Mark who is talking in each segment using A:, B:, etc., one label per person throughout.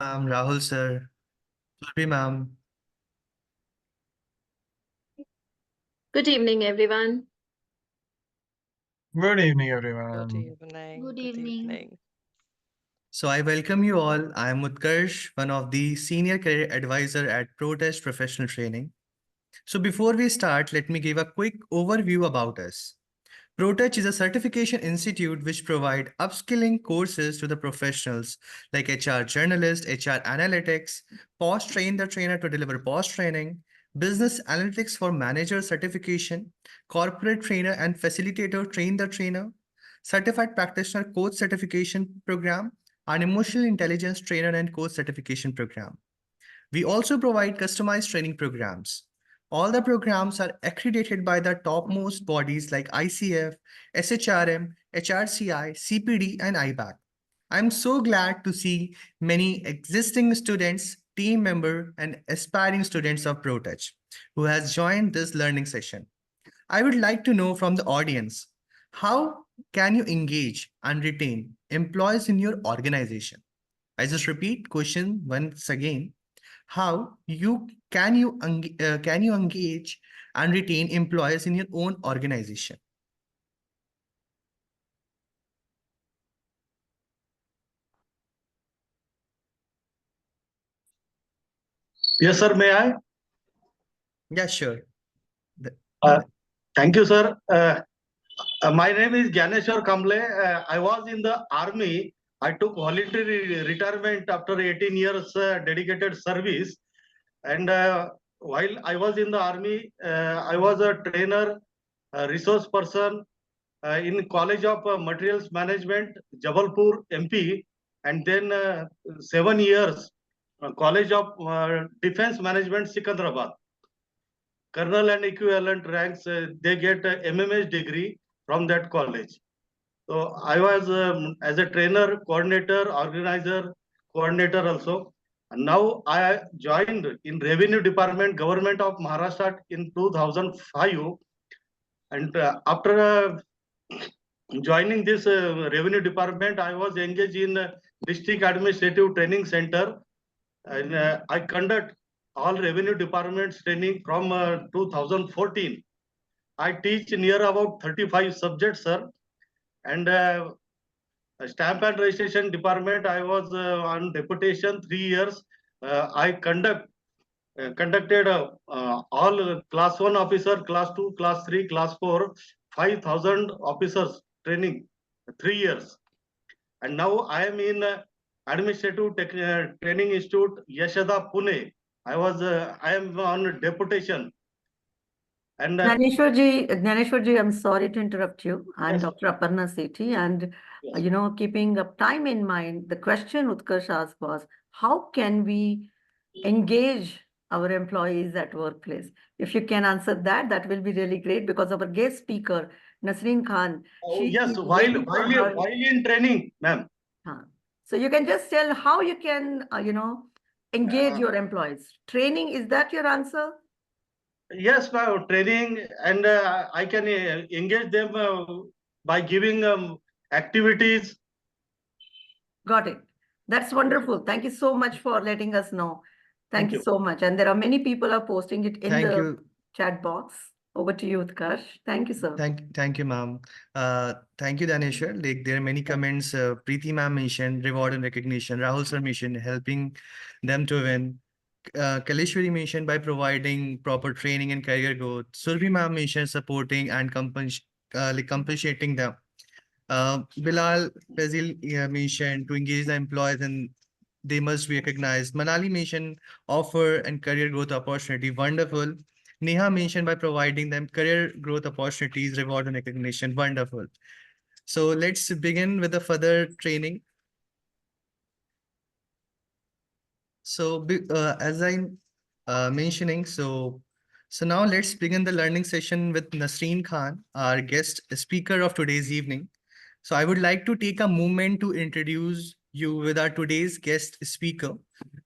A: Ma'am, Rahul sir, Surabhi ma'am.
B: Good evening, everyone.
C: Good evening,
D: Good
C: everyone.
D: evening.
E: Good
D: Good
E: evening.
D: evening.
A: So I welcome you all. I am Utkarsh, one of the senior career advisor at Protest Professional Training. So before we start, let me give a quick overview about us. ProTouch is a certification institute which provide upskilling courses to the professionals like HR journalist, HR analytics, post train the trainer to deliver post training, business analytics for manager certification, corporate trainer and facilitator train the trainer, certified practitioner coach certification program, and emotional intelligence trainer and coach certification program. We also provide customized training programs. All the programs are accredited by the topmost bodies like ICF, SHRM, HRCI, CPD, and IBAC. I'm so glad to see many existing students, team member, and aspiring students of ProTouch who has joined this learning session. I would like to know from the audience, how can you engage and retain employees in your organization? I just repeat question once again. How can you engage and retain employees in your own organization?
F: Yes, sir. May I?
A: Yeah, sure. The-
F: Thank you, sir. My name is Gyaneshwar Kamble. I was in the army. I took voluntary retirement after 18 years dedicated service. And while I was in the army, I was a trainer, a resource person in College of Materials Management, Jabalpur, MP, and then 7 years College of Defense Management, Sikandrabad. Colonel and equivalent ranks, they get a MMS degree from that college. So I was as a trainer, coordinator, organizer, coordinator also. And now I joined in Revenue Department, Government of Maharashtra in 2005. And after joining this Revenue Department, I was engaged in District Administrative Training Center. And I conduct all revenue departments training from 2014. I teach near about 35 subjects, sir. And stamp and registration department, I was on deputation 3 years. I conducted all class 1 officer, class 2, class 3, class 4, 5,000 officers training 3 years. And now I am in Administrative Training Institute, Yashada, Pune. I am on deputation. And
E: Gnaneshwarji, I'm sorry to interrupt you. I'm
F: Yes.
E: Dr. Aparna Sethi, and
F: Yes.
E: keeping up time in mind, the question Utkarsh asked was, how can we engage our employees at workplace? If you can answer that, that will be really great, because our guest speaker, Nasreen Khan,
F: Oh,
E: she
F: yes,
E: is waiting for her.
F: while in training, ma'am.
E: So you can just tell how you can, engage your employees. Training, is that your answer?
F: Yes, ma'am, training, and I can engage them by giving activities.
E: Got it. That's wonderful. Thank you so much for letting us know. Thank
F: Thank
E: you
F: you.
E: so much. And there are many people are posting it in
A: Thank
E: the
A: you.
E: chat box. Over to you, Utkarsh. Thank you, sir.
A: Thank you, ma'am. Thank you, Daneshwar. Like there are many comments. Preeti ma'am mentioned reward and recognition. Rahul sir mentioned helping them to win. Kaleshwari mentioned by providing proper training and career growth. Survi ma'am mentioned supporting and compensating them. Bilal Fazil mentioned to engage the employees and they must be recognized. Manali mentioned offer and career growth opportunity. Wonderful. Neha mentioned by providing them career growth opportunities, reward and recognition. Wonderful. So let's begin with the further training. So as I'm mentioning, so now let's begin the learning session with Nasreen Khan, our guest speaker of today's evening. So I would like to take a moment to introduce you with our today's guest speaker,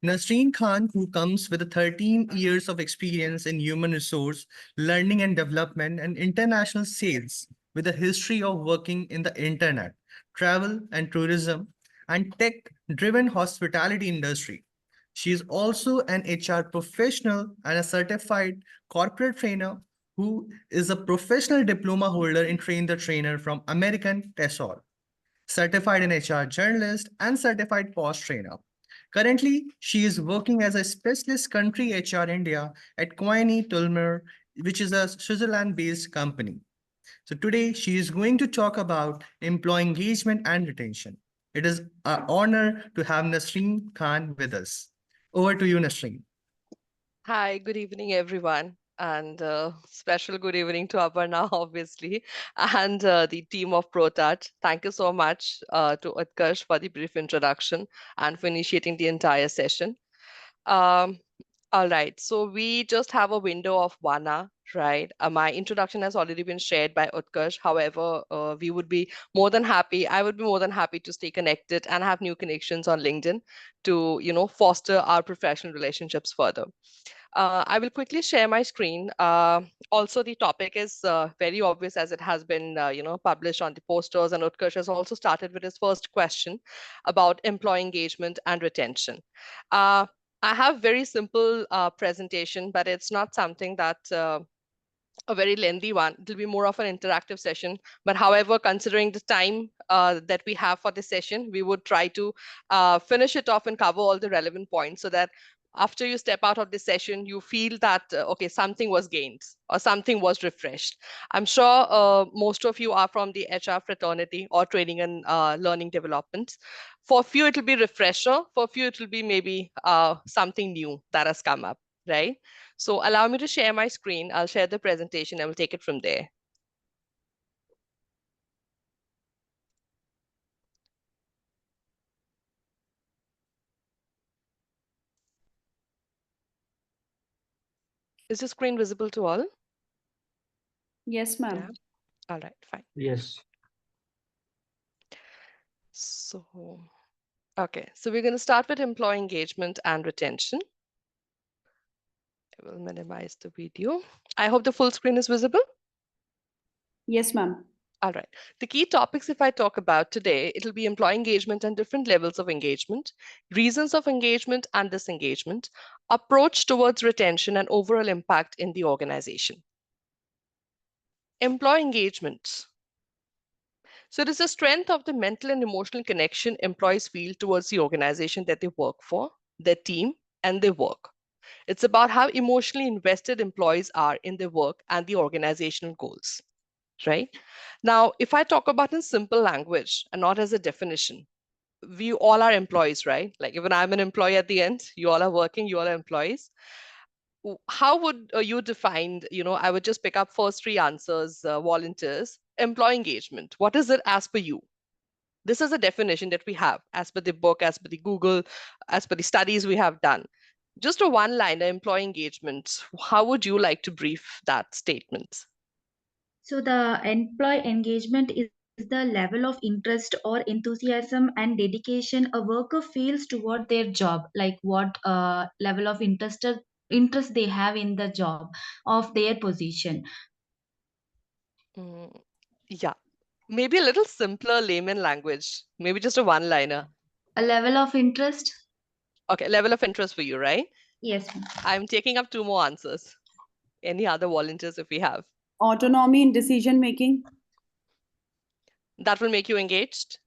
A: Nasreen Khan, who comes with 13 years of experience in human resource, learning and development, and international sales, with a history of working in the internet, travel and tourism, and tech driven hospitality industry. She is also an HR professional and a certified corporate trainer who is a professional diploma holder in Train the Trainer from American TESOL, certified in HR journalist and certified POS trainer. Currently, she is working as a specialist country HR India at Coiny Tulmer, which is a Switzerland-based company. So today she is going to talk about employee engagement and retention. It is an honor to have Nasreen Khan with us. Over to you, Nasreen.
C: Hi, good evening, everyone. And special good evening to Aparna, obviously, and the team of ProTouch. Thank you so much to Utkarsh for the brief introduction and for initiating the entire session. Um, all right, so we just have a window of 1 hour, right? My introduction has already been shared by Utkarsh. However, we would be more than happy. I would be more than happy to stay connected and have new connections on LinkedIn to, foster our professional relationships further. I will quickly share my screen. Also, the topic is very obvious as it has been, published on the posters, and Utkarsh has also started with his first question about employee engagement and retention. I have very simple presentation, but it's not something that a very lengthy one. It'll be more of an interactive session. But however, considering the time that we have for this session, we would try to finish it off and cover all the relevant points so that after you step out of this session, you feel that, okay, something was gained or something was refreshed. I'm sure most of you are from the HR fraternity or training and learning development. For a few, it'll be refresher. For a few, it'll be maybe something new that has come up, right? So allow me to share my screen. I'll share the presentation and we'll take it from there. Is the screen visible to all?
D: Yes, ma'am.
C: Yeah. All right, fine.
F: Yes.
C: So, okay, so we're going to start with employee engagement and retention. I will minimize the video. I hope the full screen is visible.
D: Yes, ma'am.
C: All right. The key topics, if I talk about today, it'll be employee engagement and different levels of engagement, reasons of engagement and disengagement, approach towards retention, and overall impact in the organization. Employee engagement. So it is the strength of the mental and emotional connection employees feel towards the organization that they work for, their team, and their work. It's about how emotionally invested employees are in their work and the organizational goals, right? Now, if I talk about in simple language and not as a definition, we all are employees, right? Like even I'm an employee at the end, you all are working, you all are employees. How would you define, I would just pick up first three answers, volunteers, employee engagement. What is it as per you? This is a definition that we have as per the book, as per the Google, as per the studies we have done. Just a one-liner, employee engagement. How would you like to brief that statement?
G: So the employee engagement is the level of interest or enthusiasm and dedication a worker feels toward their job, like what level of interest they have in the job of their position.
C: Yeah, maybe a little simpler layman language, maybe just a one-liner.
G: A level of interest?
C: Okay, level of interest for you, right?
G: Yes.
C: I'm taking up two more answers. Any other volunteers if we have?
D: Autonomy in decision making,
C: That will make you engaged?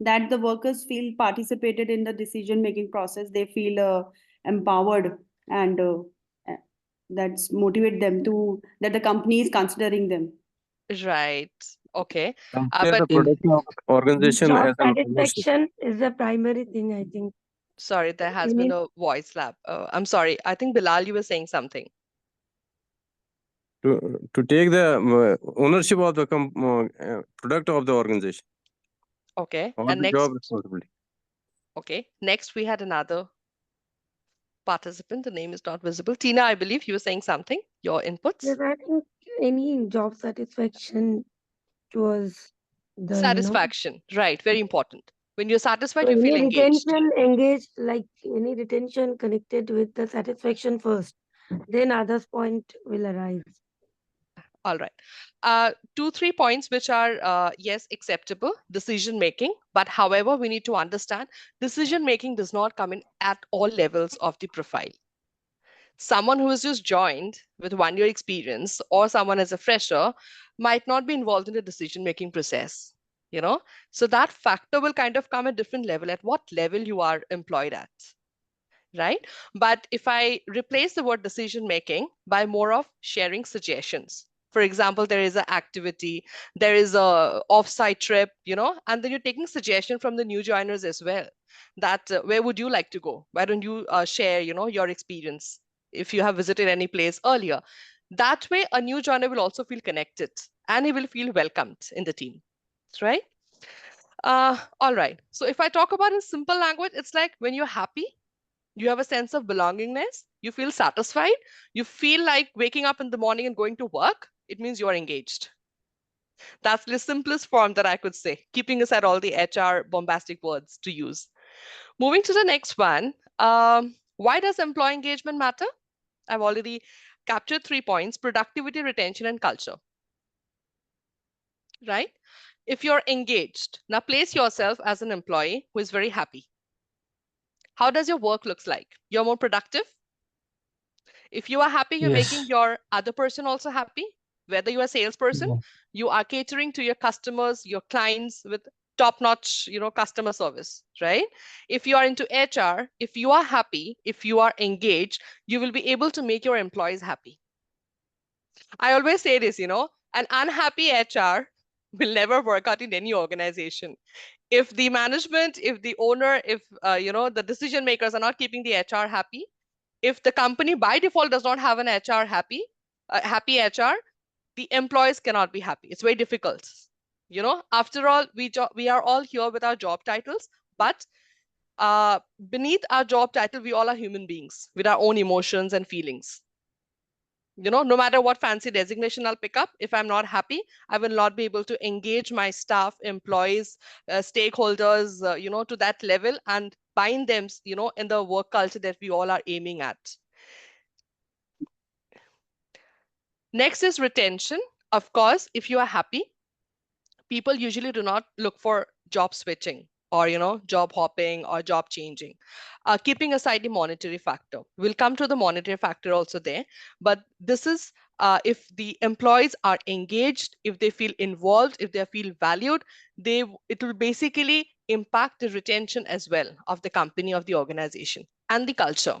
D: that the workers feel participated in the decision making process. They feel empowered and that's motivate them to that the company is considering them.
C: Right. Okay.
H: Compare
C: But
H: the production of organization
I: Job
H: as an ownership.
I: satisfaction is the primary thing, I think.
C: sorry, there has
I: We
C: been
I: need-
C: a voice lap. I'm sorry. I think Bilal, you were saying something.
H: To take the ownership of the product of the organization
C: Okay.
H: or
C: And
H: the
C: next,
H: job responsibility.
C: okay. Next, we had another participant. The name is not visible. Tina, I believe you were saying something. Your inputs.
I: Yes, I think any job satisfaction towards the,
C: Satisfaction. Right. Very important. When you're satisfied,
I: so
C: you feel
I: any
C: engaged.
I: retention engaged, like any retention connected with the satisfaction first, then others point will arise.
C: All right. 2-3 points which are, yes, acceptable, decision making. But however, we need to understand decision making does not come in at all levels of the profile. Someone who has just joined with 1 year experience or someone as a fresher might not be involved in the decision making process, you know? So that factor will kind of come at different level, at what level you are employed at, right? But if I replace the word decision making by more of sharing suggestions, for example, there is an activity, there is a offsite trip, and then you're taking suggestion from the new joiners as well, that where would you like to go? Why don't you share, your experience if you have visited any place earlier? That way, a new joiner will also feel connected and he will feel welcomed in the team, right? All right. So if I talk about in simple language, it's like when you're happy, you have a sense of belongingness, you feel satisfied, you feel like waking up in the morning and going to work, it means you are engaged. That's the simplest form that I could say, keeping aside all the HR bombastic words to use. Moving to the next one, why does employee engagement matter? I've already captured 3 points: productivity, retention, and culture. Right? If you're engaged, now place yourself as an employee who is very happy. How does your work looks like? You're more productive. If you are happy, you're making
J: Yes.
C: your other person also happy. Whether you're a salesperson,
J: Yeah.
C: you are catering to your customers, your clients with top-notch, customer service, right? If you are into HR, if you are happy, if you are engaged, you will be able to make your employees happy. I always say this, an unhappy HR will never work out in any organization. If the management, if the owner, if the decision makers are not keeping the HR happy, if the company by default does not have an HR happy HR, the employees cannot be happy. It's very difficult. After all, we are all here with our job titles, but beneath our job title, we all are human beings with our own emotions and feelings. No matter what fancy designation I'll pick up, if I'm not happy, I will not be able to engage my staff, employees, stakeholders, to that level and bind them, in the work culture that we all are aiming at. Next is retention. Of course, if you are happy, people usually do not look for job switching or, job hopping or job changing. Keeping aside the monetary factor. We'll come to the monetary factor also there. But this is if the employees are engaged, if they feel involved, if they feel valued, it will basically impact the retention as well of the company, of the organization, and the culture.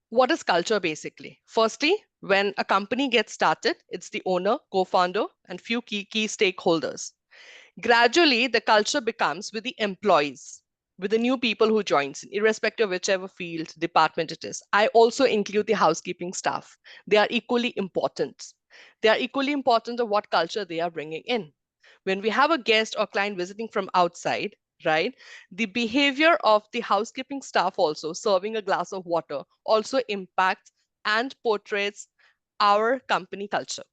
C: What is culture basically? Firstly, when a company gets started, it's the owner, co-founder, and few key stakeholders. Gradually, the culture becomes with the employees, with the new people who joins, irrespective of whichever field, department it is. I also include the housekeeping staff. They are equally important. They are equally important of what culture they are bringing in. When we have a guest or client visiting from outside, right, the behavior of the housekeeping staff also serving a glass of water also impacts and portrays our company culture.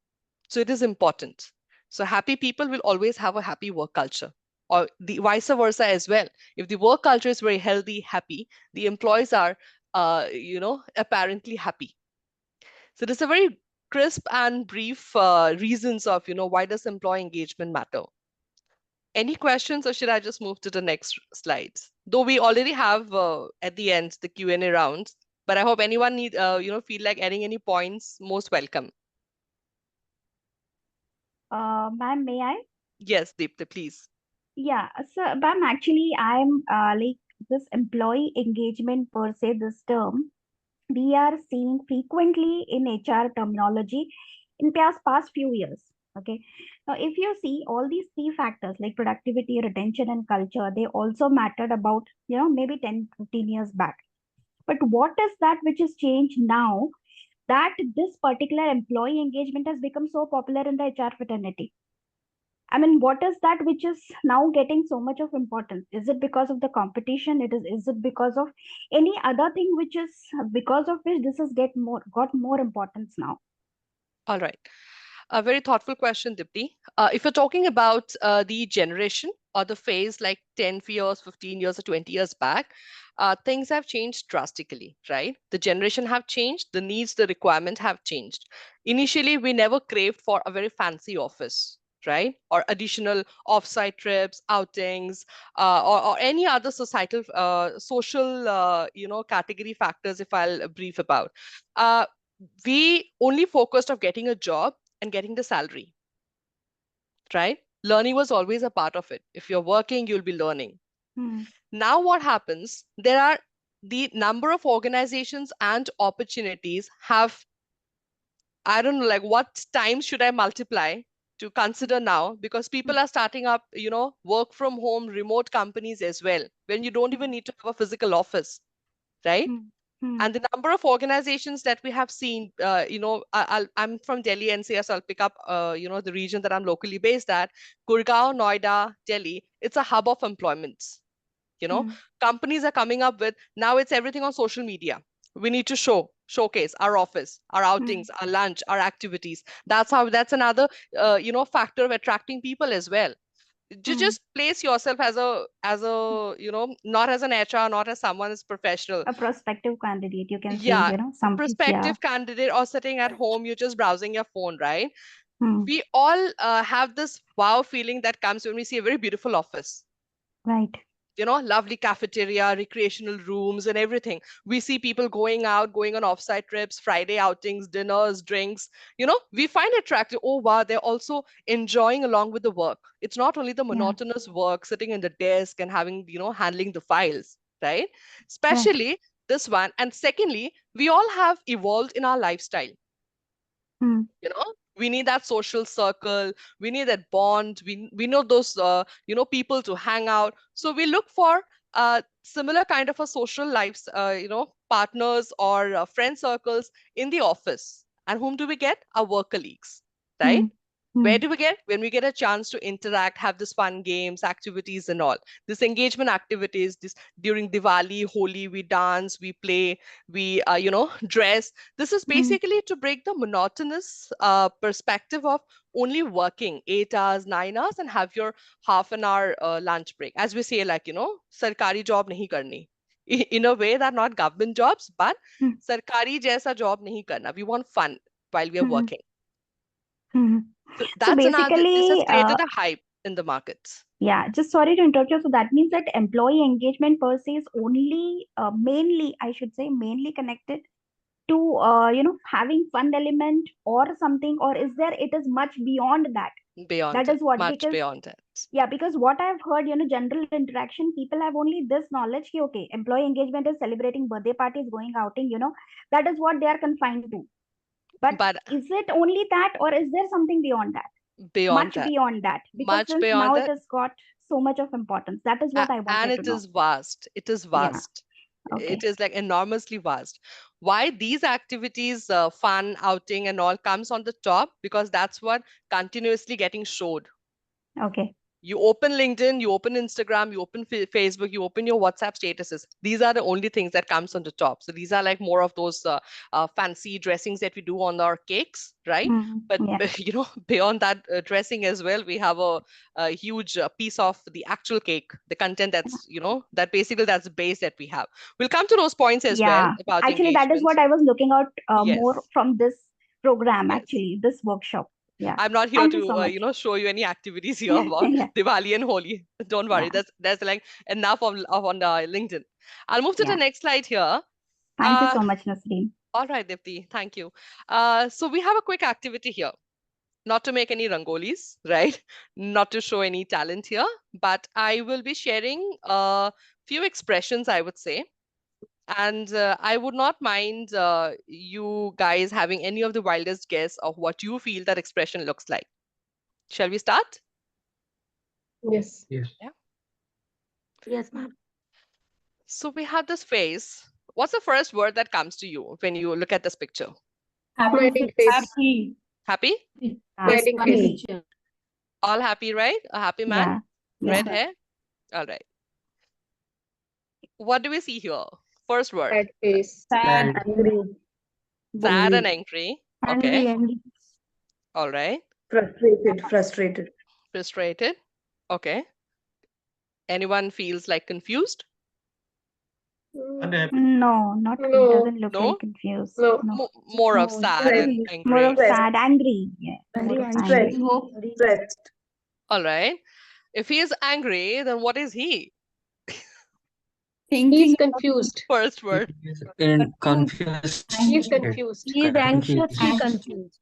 C: So it is important. So happy people will always have a happy work culture, or the vice versa as well. If the work culture is very healthy, happy, the employees are, apparently happy. So this is a very crisp and brief reasons of, why does employee engagement matter? Any questions, or should I just move to the next slides? Though we already have at the end the Q&A rounds, but I hope anyone feel like adding any points, most welcome.
K: Ma'am, may I?
C: Yes, Deepti, please.
K: Yeah, so ma'am, actually, I'm like this employee engagement per se, this term, we are seeing frequently in HR terminology in past few years. Okay. Now, if you see all these three factors like productivity, retention, and culture, they also mattered about, maybe 10, 15 years back. But what is that which has changed now that this particular employee engagement has become so popular in the HR fraternity? I mean, what is that which is now getting so much of importance? Is it because of the competition? Is it because of any other thing which is because of which this has got more importance now?
C: All right. A very thoughtful question, Dipti. If you're talking about the generation or the phase like 10 years, 15 years, or 20 years back, things have changed drastically, right? The generation have changed, the needs, the requirement have changed. Initially, we never craved for a very fancy office, right? Or additional offsite trips, outings, or any other societal, social, category factors, if I'll brief about. We only focused on getting a job and getting the salary, right? Learning was always a part of it. If you're working, you'll be learning. Now what happens, there are the number of organizations and opportunities have, I don't know, like what times should I multiply to consider now, because people are starting up, work from home, remote companies as well, when you don't even need to have a physical office, right? And the number of organizations that we have seen, I'm from Delhi NCR, so I'll pick up, the region that I'm locally based at, Gurgaon, Noida, Delhi. It's a hub of employments. Companies are coming up with, now it's everything on social media. We need to showcase our office, our outings, our lunch, our activities. That's another, factor of attracting people as well. Just place yourself as a, not as an HR, not as someone is professional.
K: A prospective candidate, you can say,
C: Yeah,
K: some
C: prospective candidate, or sitting at home, you're just browsing your phone, right?
K: Hmm.
C: We all have this wow feeling that comes when we see a very beautiful office.
K: Right.
C: Lovely cafeteria, recreational rooms, and everything. We see people going out, going on offsite trips, Friday outings, dinners, drinks. We find it attractive. Oh, wow, they're also enjoying along with the work. It's not only the monotonous work, sitting in the desk and having, handling the files, right? Especially this one. And secondly, we all have evolved in our lifestyle. We need that social circle, we need that bond, we know those people to hang out, so we look for similar kind of a social lives, partners or friend circles in the office. And whom do we get? Our work colleagues, right? Where do we get? When we get a chance to interact, have this fun games, activities, and all this engagement activities. This during Diwali, Holi, we dance, we play, we dress. This is basically to break the monotonous perspective of only working 8 hours, 9 hours, and have your half an hour lunch break. As we say, like sarkari job nahi karni. In a way, that not government jobs, but sarkari jaisa job nahi karna. We want fun while we are working. So
K: So
C: that's another, this has
K: basically,
C: created a hype in the markets.
K: yeah, just sorry to interrupt you. So that means that employee engagement per se is only, mainly, I should say, mainly connected to, having fun element or something, or is there, it is much beyond that.
C: Beyond
K: That
C: it,
K: is what,
C: much
K: because,
C: beyond it.
K: yeah, because what I've heard, general interaction, people have only this knowledge, okay, employee engagement is celebrating birthday parties, going outing, that is what they are confined to. But is it only that, or is there something beyond that?
C: Beyond
K: Much
C: that.
K: beyond that, because
C: Much
K: since
C: beyond
K: now
C: that.
K: it has got so much of importance. That is what I
C: And
K: wanted to
C: it
K: know.
C: is vast. It is vast.
K: Okay.
C: It is like enormously vast. Why these activities, fun, outing, and all comes on the top? Because that's what continuously getting showed.
K: Okay.
C: You open LinkedIn, you open Instagram, you open Facebook, you open your WhatsApp statuses. These are the only things that comes on the top. So these are like more of those fancy dressings that we do on our cakes, right? But beyond that dressing as well, we have a huge piece of the actual cake, the content that's, that basically that's the base that we have. We'll come to those points as well about
K: actually, that is
C: engagement.
K: what I was looking out
C: Yes.
K: more from this program,
C: Yes.
K: actually, this workshop. Yeah.
C: I'm not here to show you any activities here about Diwali and Holi. Don't worry. There's like enough on LinkedIn. I'll move to the next slide here.
K: Thank you so much, Nasreen.
C: All right, Dipti. Thank you. So we have a quick activity here. Not to make any rangolis, right? Not to show any talent here, but I will be sharing a few expressions, I would say. And I would not mind you guys having any of the wildest guess of what you feel that expression looks like. Shall we start?
B: Yes.
C: Yeah.
I: Yes, ma'am.
C: So we have this face. What's the first word that comes to you when you look at this picture?
B: Happy face.
C: Happy?
B: Smiling face.
C: All happy, right? A happy man? Red hair? All right. What do we see here? First word.
B: Sad face.
I: Sad, angry.
C: Sad and angry. Okay.
I: Angry.
C: All right.
B: Frustrated.
C: Frustrated. Okay. Anyone feels like confused?
F: Unhappy.
K: No, not it
B: No.
K: doesn't look
C: No?
K: like confused.
B: No.
K: No.
C: More of
I: No,
C: sad and
K: More
C: angry.
K: of sad, angry. Yeah,
I: very
K: more of
I: angry.
K: angry.
B: Stressed.
C: All right. If he is angry, then what is he?
D: Thinking
B: He's
D: about
B: confused.
C: First word.
J: In confused.
B: He's confused.
I: He is anxiously confused.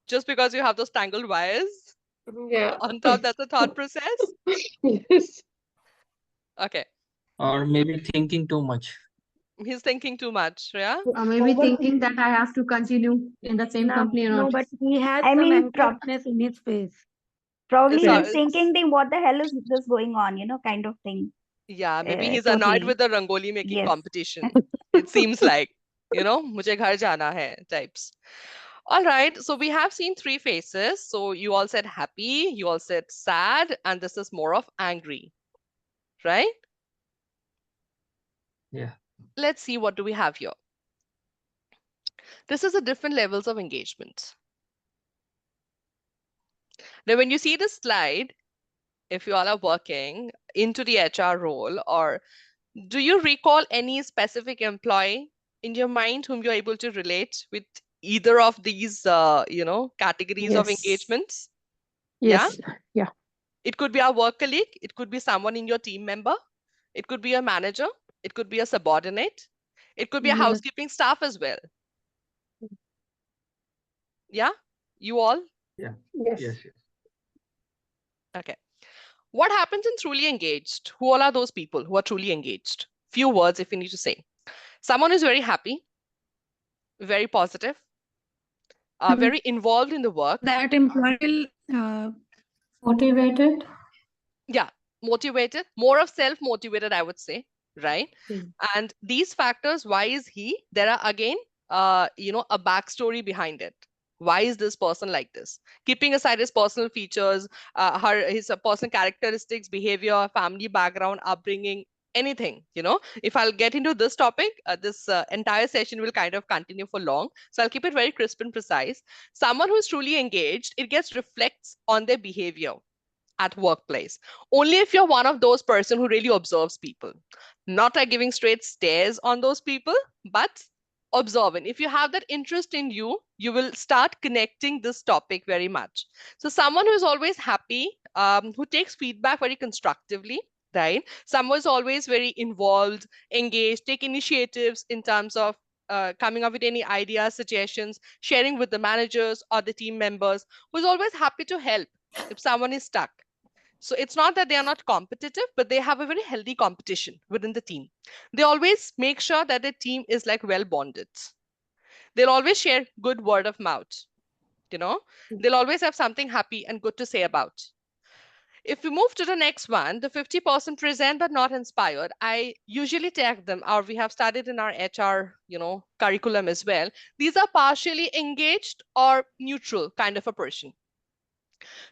C: Just because you have those tangled wires
B: Yeah.
C: on top, that's a thought process.
B: Yes.
C: Okay.
J: Or maybe thinking too much.
C: He's thinking too much, yeah?
L: Or maybe thinking that I have to continue in the same company or
I: No,
L: not.
I: but he has
K: I
I: some
K: mean,
I: anxiousness in his face.
K: probably
C: So
K: he's thinking, then what the hell is this going on, kind of thing.
C: yeah, maybe he's annoyed
K: Totally.
C: with the rangoli making
K: Yes.
C: competition. It seems like, mujhe ghar jana hai types. All right, so we have seen three faces. So you all said happy, you all said sad, and this is more of angry, right?
J: Yeah.
C: Let's see, what do we have here? This is the different levels of engagement. Now, when you see this slide, if you all are working into the HR role, or do you recall any specific employee in your mind whom you're able to relate with either of these, categories of engagements?
I: Yes.
C: Yeah. It could be our work colleague. It could be someone in your team member. It could be a manager. It could be a subordinate. It could be a
L: Yes.
C: housekeeping staff as well. Yeah? You all?
F: Yes.
B: Yes.
C: Okay. What happens in truly engaged? Who all are those people who are truly engaged? Few words if you need to say. Someone who's very happy, very positive, very involved in the work.
L: That employee will motivated.
C: Yeah, motivated, more of self-motivated, I would say, right? And these factors, why is he? There are again, a backstory behind it. Why is this person like this? Keeping aside his personal features, his personal characteristics, behavior, family background, upbringing, anything, if I'll get into this topic, this entire session will kind of continue for long. So I'll keep it very crisp and precise. Someone who's truly engaged, it gets reflects on their behavior at workplace. Only if you're one of those person who really observes people, not like giving straight stares on those people, but observing. If you have that interest in you, you will start connecting this topic very much. So someone who is always happy, who takes feedback very constructively, right? Someone who's always very involved, engaged, take initiatives in terms of coming up with any ideas, suggestions, sharing with the managers or the team members, who's always happy to help if someone is stuck. So it's not that they are not competitive, but they have a very healthy competition within the team. They always make sure that the team is like well bonded. They'll always share good word of mouth. They'll always have something happy and good to say about. If we move to the next one, the 50% present but not inspired, I usually tag them, or we have studied in our HR, curriculum as well. These are partially engaged or neutral kind of a person.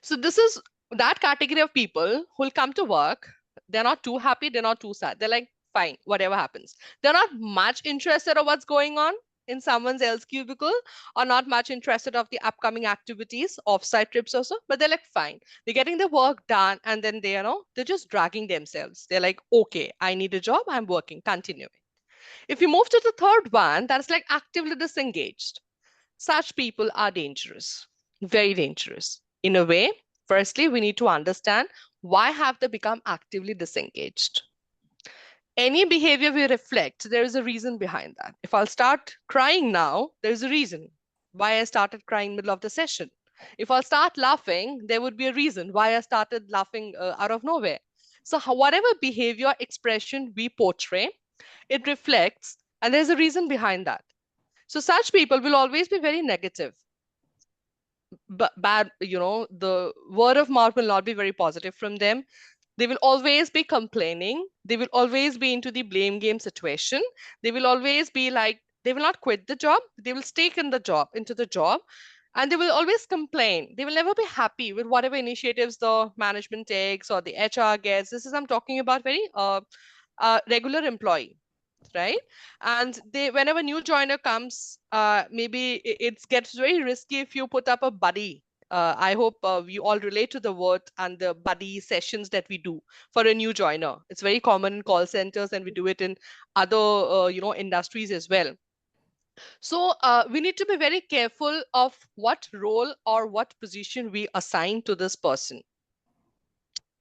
C: So this is that category of people who'll come to work. They're not too happy. They're not too sad. They're like, fine, whatever happens. They're not much interested in what's going on in someone else's cubicle, or not much interested of the upcoming activities, offsite trips also, but they're like, fine. They're getting the work done, and then they're just dragging themselves. They're like, okay, I need a job. I'm working, continuing. If you move to the third one, that's like actively disengaged. Such people are dangerous, very dangerous. In a way, firstly, we need to understand why have they become actively disengaged. Any behavior we reflect, there is a reason behind that. If I'll start crying now, there's a reason why I started crying in the middle of the session. If I'll start laughing, there would be a reason why I started laughing out of nowhere. So whatever behavior expression we portray, it reflects, and there's a reason behind that. So such people will always be very negative. Bad, the word of mouth will not be very positive from them. They will always be complaining. They will always be into the blame game situation. They will always be like, they will not quit the job. They will stay into the job, and they will always complain. They will never be happy with whatever initiatives the management takes or the HR gets. I'm talking about very regular employee, right? And whenever new joiner comes, maybe it gets very risky if you put up a buddy I hope we all relate to the word and the buddy sessions that we do for a new joiner. It's very common in call centers, and we do it in other, industries as well. So we need to be very careful of what role or what position we assign to this person.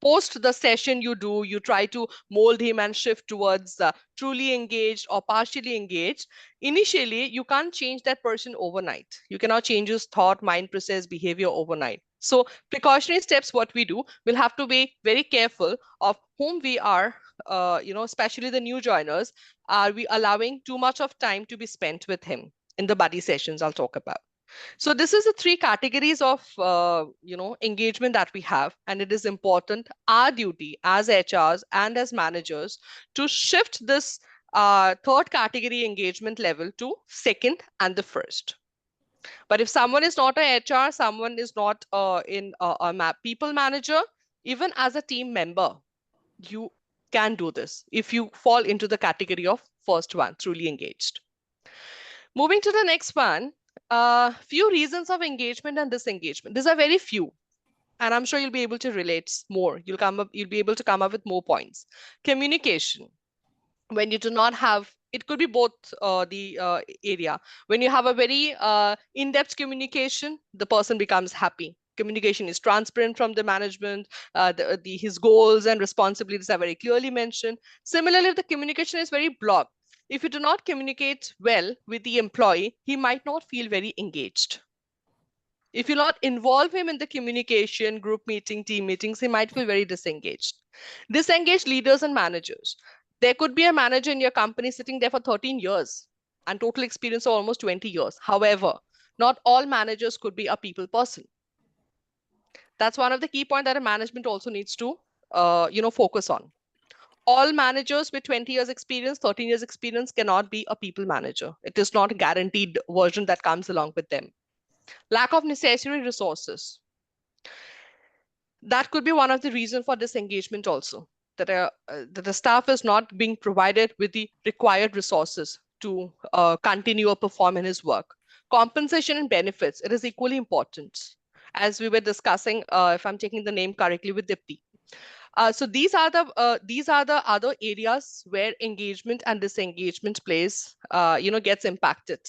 C: Post the session you try to mold him and shift towards truly engaged or partially engaged. Initially, you can't change that person overnight. You cannot change his thought, mind process, behavior overnight. So precautionary steps, what we do, we'll have to be very careful of whom we are, especially the new joiners. Are we allowing too much of time to be spent with him in the buddy sessions I'll talk about? So this is the three categories of engagement that we have, and it is important, our duty as HRs and as managers, to shift this third category engagement level to second and the first. But if someone is not a HR, someone is not in a people manager, even as a team member, you can do this if you fall into the category of first one, truly engaged. Moving to the next one, few reasons of engagement and disengagement. These are very few, and I'm sure you'll be able to relate more. You'll be able to come up with more points. Communication. When you do not have, it could be both the area. When you have a very in-depth communication, the person becomes happy. Communication is transparent from the management. His goals and responsibilities are very clearly mentioned. Similarly, if the communication is very blocked, if you do not communicate well with the employee, he might not feel very engaged. If you not involve him in the communication, group meeting, team meetings, he might feel very disengaged. Disengaged leaders and managers. There could be a manager in your company sitting there for 13 years and total experience of almost 20 years. However, not all managers could be a people person. That's one of the key points that a management also needs to focus on. All managers with 20 years experience, 13 years experience cannot be a people manager. It is not a guaranteed version that comes along with them. Lack of necessary resources. That could be one of the reasons for disengagement also, that the staff is not being provided with the required resources to continue or perform in his work. Compensation and benefits, it is equally important. As we were discussing, if I'm taking the name correctly, with Dipti. So these are the other areas where engagement and disengagement gets impacted.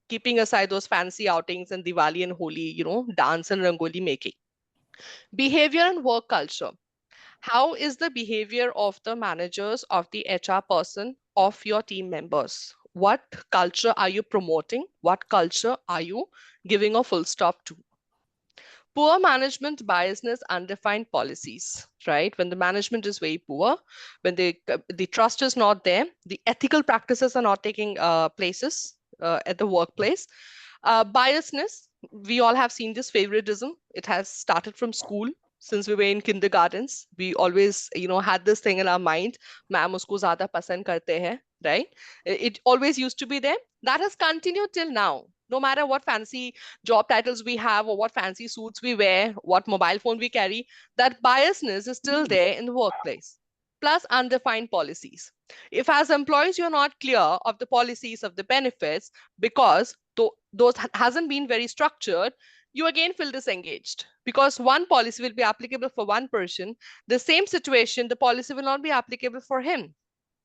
C: Keeping aside those fancy outings and Diwali and Holi, dance and Rangoli making. Behavior and work culture. How is the behavior of the managers, of the HR person, of your team members? What culture are you promoting? What culture are you giving a full stop to? Poor management, biasness, undefined policies, right? When the management is very poor, when the trust is not there, the ethical practices are not taking places at the workplace. Biasness, we all have seen this favoritism. It has started from school. Since we were in kindergartens, we always, had this thing in our mind, ma'am usko zyada pasand karte hai, right? It always used to be there. That has continued till now. No matter what fancy job titles we have or what fancy suits we wear, what mobile phone we carry, that biasness is still there in the workplace. Plus undefined policies. If as employees you're not clear of the policies, of the benefits, because those hasn't been very structured, you again feel disengaged, because one policy will be applicable for one person. The same situation, the policy will not be applicable for him.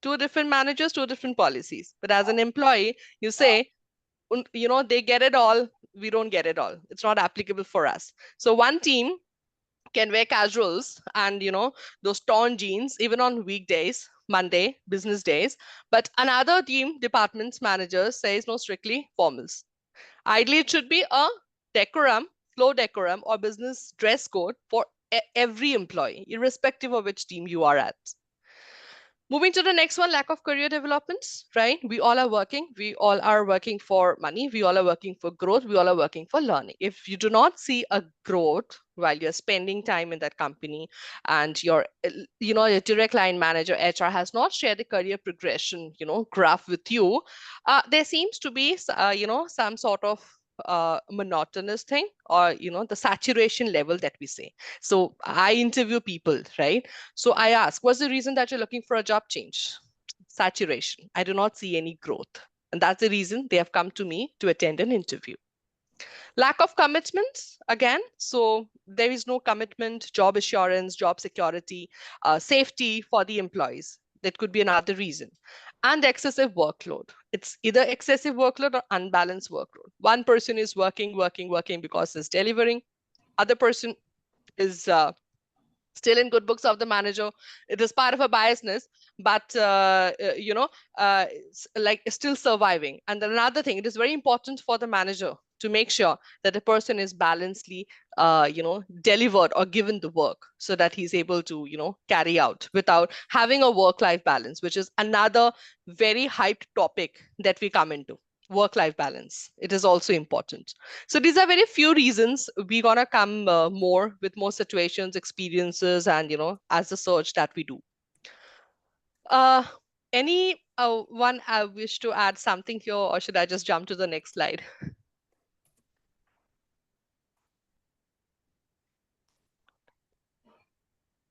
C: Two different managers, two different policies. But as an employee, you say, they get it all, we don't get it all. It's not applicable for us. So one team can wear casuals and, those torn jeans, even on weekdays, Monday, business days. But another team, department's manager says no, strictly formals. Ideally, it should be a decorum, flow decorum, or business dress code for every employee, irrespective of which team you are at. Moving to the next one, lack of career development, right? We all are working for money. We all are working for growth. We all are working for learning. If you do not see a growth while you're spending time in that company, and your direct line manager, HR, has not shared the career progression, graph with you, there seems to be, some sort of monotonous thing, or the saturation level that we say. So I interview people, right? So I ask, what's the reason that you're looking for a job change? Saturation. I do not see any growth, and that's the reason they have come to me to attend an interview. Lack of commitment, again. So there is no commitment, job assurance, job security, safety for the employees. That could be another reason. And excessive workload. It's either excessive workload or unbalanced workload. One person is working because it's delivering. Other person is still in good books of the manager. It is part of a biasness, but like still surviving. And then another thing, it is very important for the manager to make sure that the person is balancedly delivered or given the work so that he's able to carry out without having a work-life balance, which is another very hyped topic that we come into. Work-life balance, it is also important. So these are very few reasons. We're gonna come more with more situations, experiences, and as the search that we do. Any one I wish to add something here, or should I just jump to the next slide?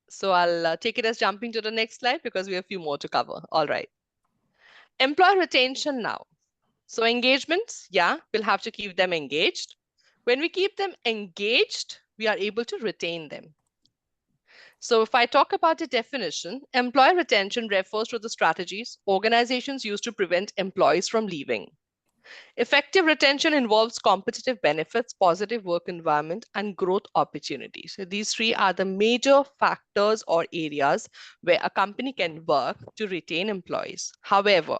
C: So I'll take it as jumping to the next slide because we have a few more to cover. All right. Employee retention now. So engagements, yeah, we'll have to keep them engaged. When we keep them engaged, we are able to retain them. So if I talk about the definition, employee retention refers to the strategies organizations use to prevent employees from leaving. Effective retention involves competitive benefits, positive work environment, and growth opportunities. So these three are the major factors or areas where a company can work to retain employees. However,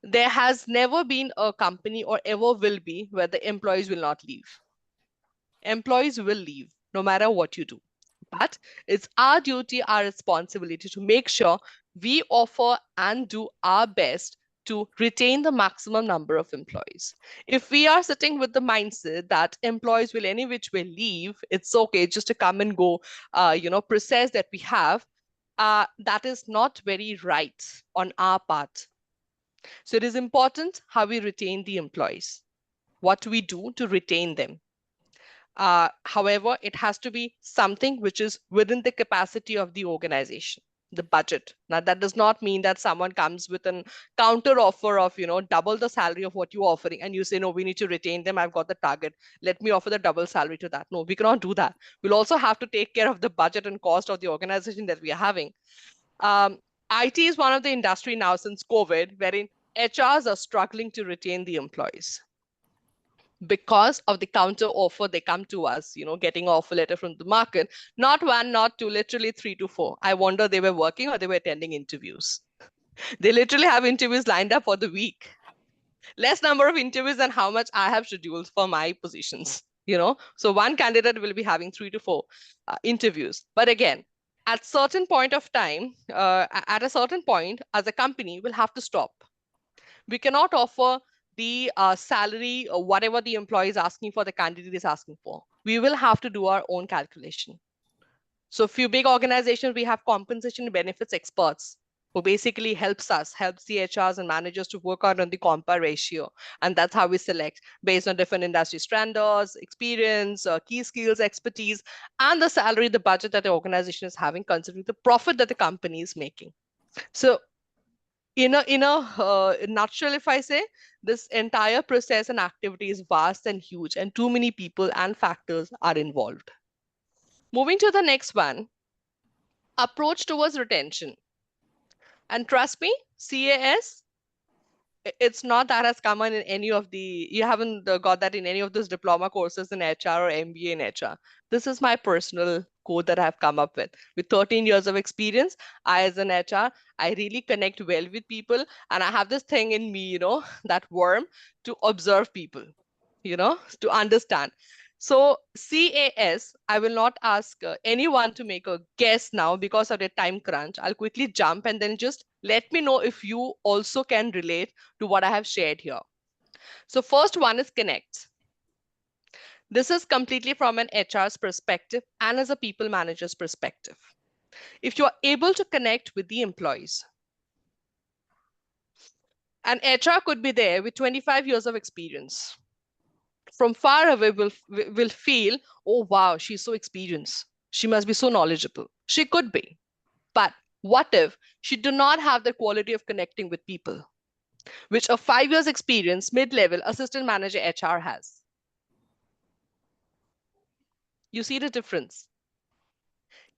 C: there has never been a company or ever will be where the employees will not leave. Employees will leave no matter what you do. But it's our duty, our responsibility to make sure we offer and do our best to retain the maximum number of employees. If we are sitting with the mindset that employees will any which way leave, it's okay, just to come and go, process that we have, that is not very right on our part. So it is important how we retain the employees, what we do to retain them. However, it has to be something which is within the capacity of the organization, the budget. Now, that does not mean that someone comes with an counter offer of, double the salary of what you're offering, and you say, no, we need to retain them. I've got the target. Let me offer the double salary to that. No, we cannot do that. We'll also have to take care of the budget and cost of the organization that we are having. IT is one of the industry now since COVID, wherein HRs are struggling to retain the employees because of the counter offer. They come to us, getting an offer letter from the market, not one, not two, literally 3 to 4. I wonder they were working or they were attending interviews. They literally have interviews lined up for the week. Less number of interviews than how much I have scheduled for my positions, So one candidate will be having 3 to 4 interviews. But again, at certain point of time, at a certain point, as a company, we'll have to stop. We cannot offer the salary or whatever the employee is asking for, the candidate is asking for. We will have to do our own calculation. So few big organizations, we have compensation and benefits experts who basically helps the HRs and managers to work out on the compa ratio. And that's how we select based on different industry standards, experience, key skills, expertise, and the salary, the budget that the organization is having, considering the profit that the company is making. So in a nutshell, if I say, this entire process and activity is vast and huge, and too many people and factors are involved. Moving to the next one, approach towards retention. And trust me, CAS, it's not that has come in any of the, you haven't got that in any of those diploma courses in HR or MBA in HR. This is my personal code that I've come up with. With 13 years of experience, I as an HR, I really connect well with people. And I have this thing in me, that worm to observe people, to understand. So CAS, I will not ask anyone to make a guess now because of the time crunch. I'll quickly jump and then just let me know if you also can relate to what I have shared here. So first one is connect. This is completely from an HR's perspective and as a people manager's perspective. If you are able to connect with the employees, an HR could be there with 25 years of experience. From far away will feel, oh, wow, she's so experienced. She must be so knowledgeable. She could be. But what if she do not have the quality of connecting with people, which a 5 years experience, mid-level assistant manager HR has? You see the difference?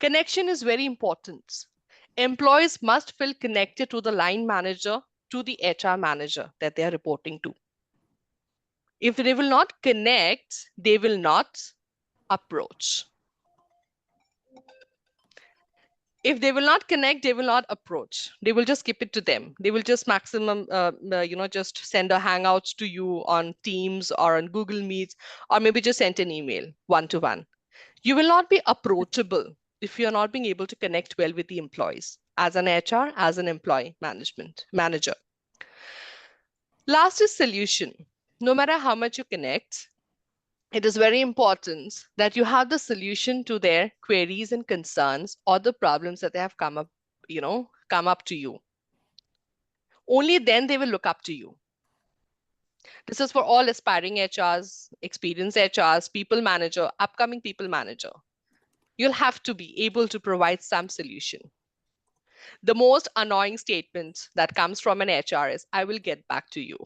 C: Connection is very important. Employees must feel connected to the line manager, to the HR manager that they are reporting to. If they will not connect, they will not approach. If they will not connect, they will not approach. They will just keep it to them. They will just maximum, just send a Hangouts to you on Teams or on Google Meets, or maybe just send an email one-to-one. You will not be approachable if you're not being able to connect well with the employees as an HR, as an employee management manager. Last is solution. No matter how much you connect, it is very important that you have the solution to their queries and concerns or the problems that they have come up to you. Only then they will look up to you. This is for all aspiring HRs, experienced HRs, people manager, upcoming people manager. You'll have to be able to provide some solution. The most annoying statement that comes from an HR is, I will get back to you.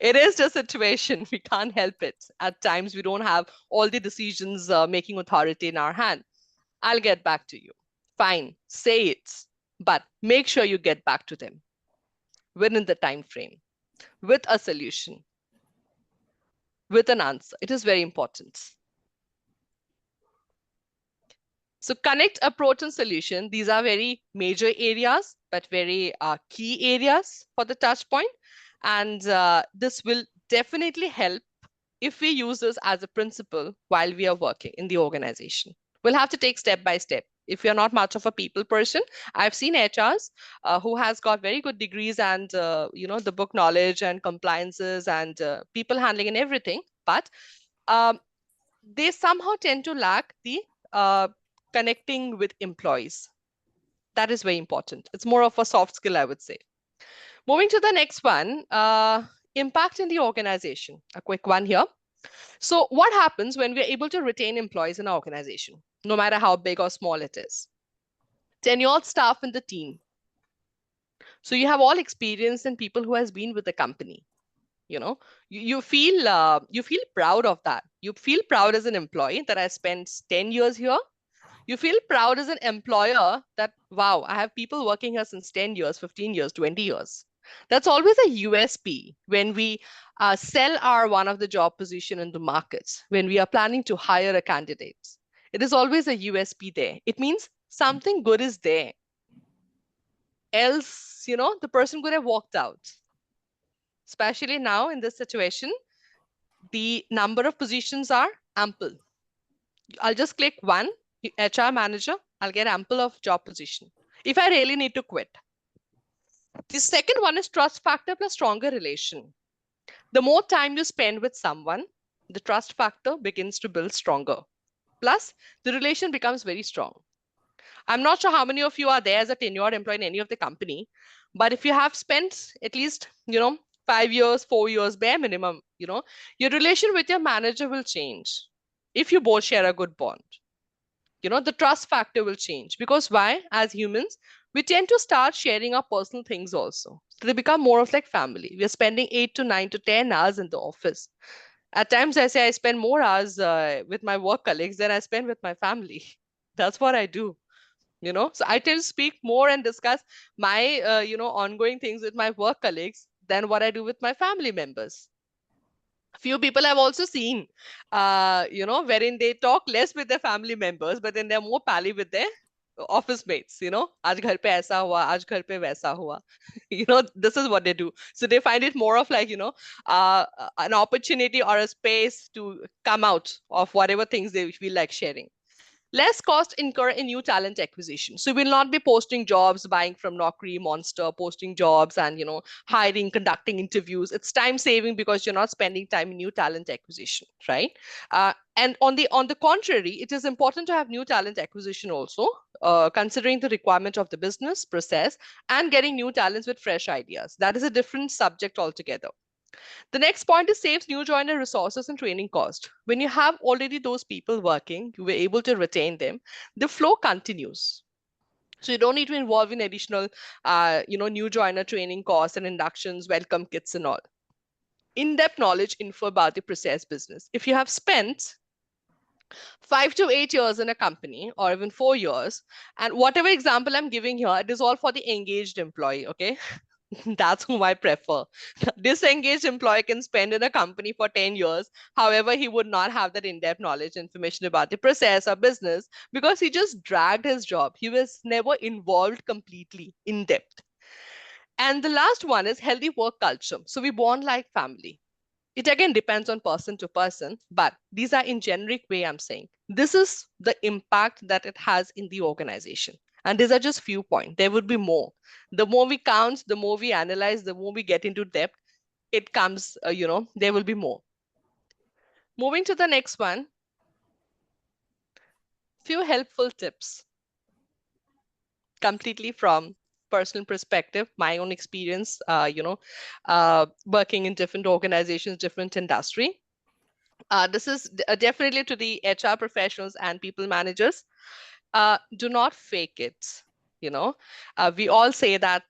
C: It is the situation. We can't help it. At times, we don't have all the decisions making authority in our hand. I'll get back to you. Fine, say it, but make sure you get back to them within the time frame, with a solution, with an answer. It is very important. So connect, approach, and solution. These are very major areas, but very key areas for the touch point. And this will definitely help if we use this as a principle while we are working in the organization. We'll have to take step by step. If you're not much of a people person, I've seen HRs who has got very good degrees and the book knowledge and compliances and people handling and everything, but they somehow tend to lack the connecting with employees. That is very important. It's more of a soft skill, I would say. Moving to the next one, impact in the organization. A quick one here. So what happens when we're able to retain employees in our organization, no matter how big or small it is? Tenured staff in the team. So you have all experience and people who has been with the company. You feel proud of that. You feel proud as an employee that I spent 10 years here. You feel proud as an employer that, wow, I have people working here since 10 years, 15 years, 20 years. That's always a USP when we sell one of the job position in the markets, when we are planning to hire a candidate. It is always a USP there. It means something good is there. Else, the person could have walked out. Especially now in this situation, the number of positions are ample. I'll just click one, HR manager, I'll get ample of job position if I really need to quit. The second one is trust factor plus stronger relation. The more time you spend with someone, the trust factor begins to build stronger. Plus, the relation becomes very strong. I'm not sure how many of you are there as a tenured employee in any of the company, but if you have spent at least, 5 years, 4 years, bare minimum, your relation with your manager will change if you both share a good bond. The trust factor will change because why? As humans, we tend to start sharing our personal things also. So they become more of like family. We are spending 8 to 9 to 10 hours in the office. At times I say I spend more hours with my work colleagues than I spend with my family. That's what I do. So I tend to speak more and discuss my, ongoing things with my work colleagues than what I do with my family members. Few people I've also seen, wherein they talk less with their family members, but then they're more pally with their office mates, aaj ghar pe aisa hua, aaj ghar pe waisa hua. This is what they do. So they find it more of like, an opportunity or a space to come out of whatever things they feel like sharing. Less cost incur in new talent acquisition. So we'll not be posting jobs, buying from Naukri, Monster, posting jobs and, hiring, conducting interviews. It's time saving because you're not spending time in new talent acquisition, right? And on the contrary, it is important to have new talent acquisition also, considering the requirement of the business process and getting new talents with fresh ideas. That is a different subject altogether. The next point is saves new joiner resources and training cost. When you have already those people working, you were able to retain them, the flow continues. So you don't need to involve in additional, new joiner training costs and inductions, welcome kits and all. In-depth knowledge info about the process business. If you have spent 5 to 8 years in a company, or even 4 years. And whatever example I'm giving here, it is all for the engaged employee, okay? That's whom I prefer. Disengaged employee can spend in a company for 10 years. However, he would not have that in-depth knowledge, information about the process or business, because he just dragged his job. He was never involved completely in depth. And the last one is healthy work culture. So we bond like family. It again depends on person to person, but these are in generic way I'm saying. This is the impact that it has in the organization. And these are just few points. There would be more. The more we count, the more we analyze, the more we get into depth, it comes, there will be more. Moving to the next one, few helpful tips, completely from personal perspective, my own experience, working in different organizations, different industry. This is definitely to the HR professionals and people managers. Do not fake it. We all say that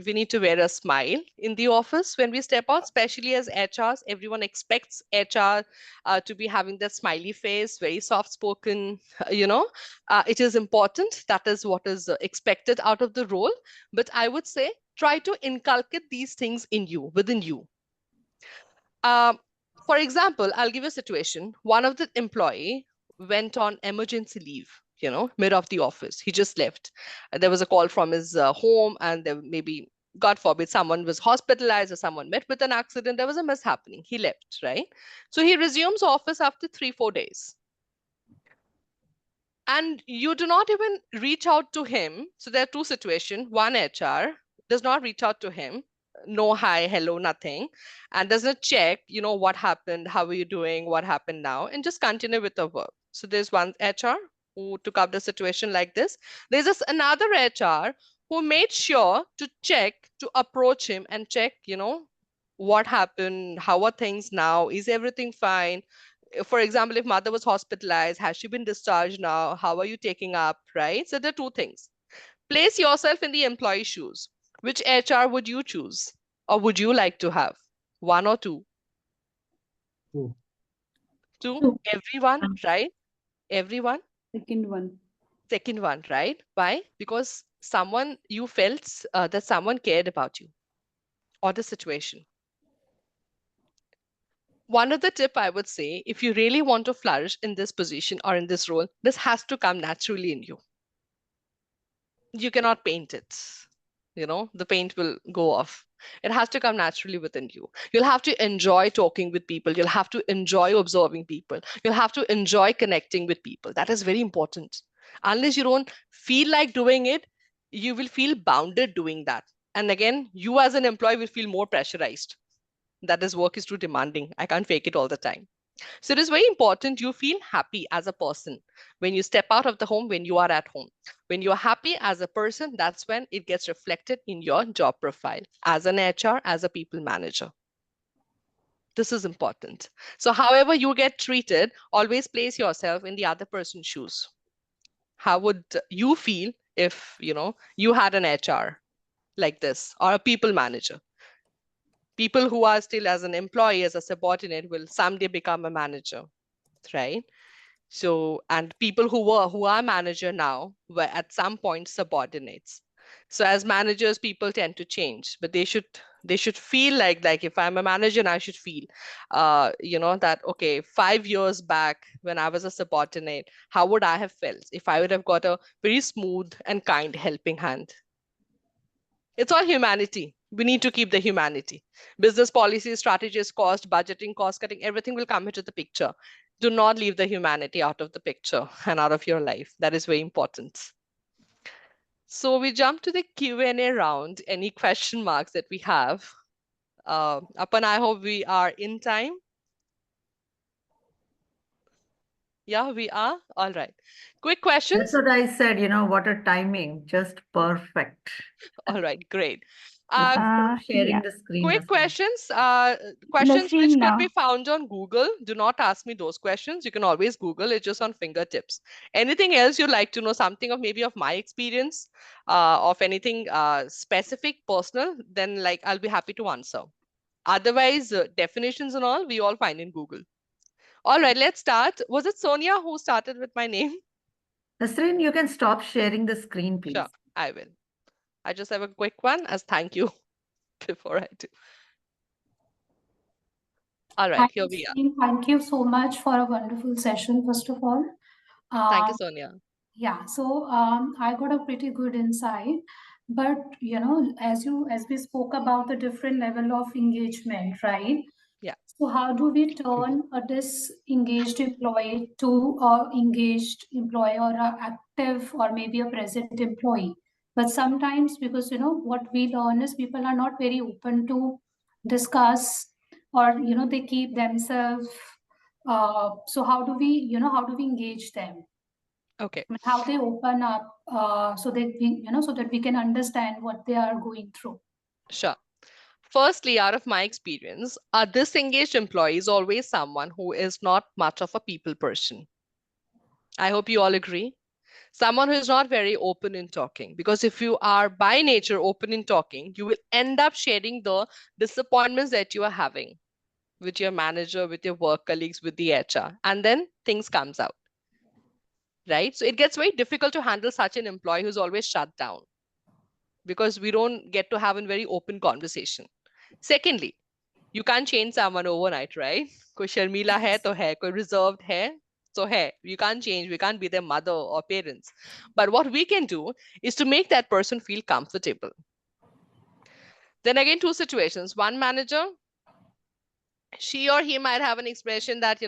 C: we need to wear a smile in the office when we step out, especially as HRs. Everyone expects HR to be having that smiley face, very soft spoken. It is important. That is what is expected out of the role. But I would say try to inculcate these things in you, within you. Um, for example, I'll give you a situation. One of the employee went on emergency leave, mid of the office. He just left. There was a call from his home, and there maybe, God forbid, someone was hospitalized or someone met with an accident. There was a mishappening. He left, right? So he resumes office after 3-4 days. And you do not even reach out to him. So there are two situations. One, HR does not reach out to him. No hi, hello, nothing. And does not check, what happened, how are you doing, what happened now, and just continue with the work. So there's one HR who took up the situation like this. There's just another HR who made sure to check, to approach him and check, what happened, how are things now, is everything fine? For example, if mother was hospitalized, has she been discharged now? How are you taking up, right? So there are two things. Place yourself in the employee shoes. Which HR would you choose? Or would you like to have? One or two?
J: Two.
C: Two? Everyone, right? Everyone?
D: Second one.
C: Second one, right? Why? Because you felt that someone cared about you or the situation. One other tip I would say, if you really want to flourish in this position or in this role, this has to come naturally in you. You cannot paint it. The paint will go off. It has to come naturally within you. You'll have to enjoy talking with people. You'll have to enjoy observing people. You'll have to enjoy connecting with people. That is very important. Unless you don't feel like doing it, you will feel bounded doing that. And again, you as an employee will feel more pressurized. That is, work is too demanding. I can't fake it all the time. So it is very important you feel happy as a person when you step out of the home, when you are at home. When you're happy as a person, that's when it gets reflected in your job profile as an HR, as a people manager. This is important. So however you get treated, always place yourself in the other person's shoes. How would you feel if, you had an HR like this or a people manager? People who are still as an employee, as a subordinate, will someday become a manager, right? So, and people who are manager now were at some point subordinates. So as managers, people tend to change, but they should feel like if I'm a manager, I should feel, that okay, 5 years back when I was a subordinate, how would I have felt if I would have got a very smooth and kind helping hand? It's all humanity. We need to keep the humanity. Business policies, strategies, cost, budgeting, cost cutting, everything will come into the picture. Do not leave the humanity out of the picture and out of your life. That is very important. So we jump to the Q&A round. Any question marks that we have? Apan, I hope we are in time. Yeah, we are. All right. Quick questions.
E: That's what I said, what a timing, just perfect.
C: All right, great.
E: Sharing
K: yeah.
E: the screen.
C: Quick
E: as well.
C: questions. Questions which
K: Nasreen,
C: could be found on Google. Do not ask me those questions. You can always Google it just on fingertips. Anything else you'd like to know? Something of maybe of my experience, of anything specific, personal, then I'll be happy to answer. Otherwise, definitions and all, we all find in Google. All right, let's start. Was it Sonia who started with my name?
E: Nasreen, you can stop sharing the screen, please.
C: Sure, I will. I just have a quick one as thank you before I do. All right, here we are.
M: Thank you so much for a wonderful session, first of all.
C: Thank you,
M: Um,
C: Sonia.
M: yeah, so I got a pretty good insight. But as we spoke about the different level of engagement, right?
C: Yeah.
M: So how do we turn a disengaged employee to a engaged employee or a active or maybe a present employee? But sometimes, because what we learn is people are not very open to discuss, or they keep themselves. So how do we engage them?
C: Okay.
M: And how they open up, so that we can understand what they are going through.
C: Sure. Firstly, out of my experience, a disengaged employee is always someone who is not much of a people person. I hope you all agree. Someone who is not very open in talking. Because if you are by nature open in talking, you will end up sharing the disappointments that you are having with your manager, with your work colleagues, with the HR, and then things comes out. Right? So it gets very difficult to handle such an employee who's always shut down because we don't get to have a very open conversation. Secondly, you can't change someone overnight, right? कोई शर्मीला है तो है, कोई reserved है so है. You can't change, we can't be their mother or parents. But what we can do is to make that person feel comfortable. Then again, two situations. One manager, she or he might have an expression that,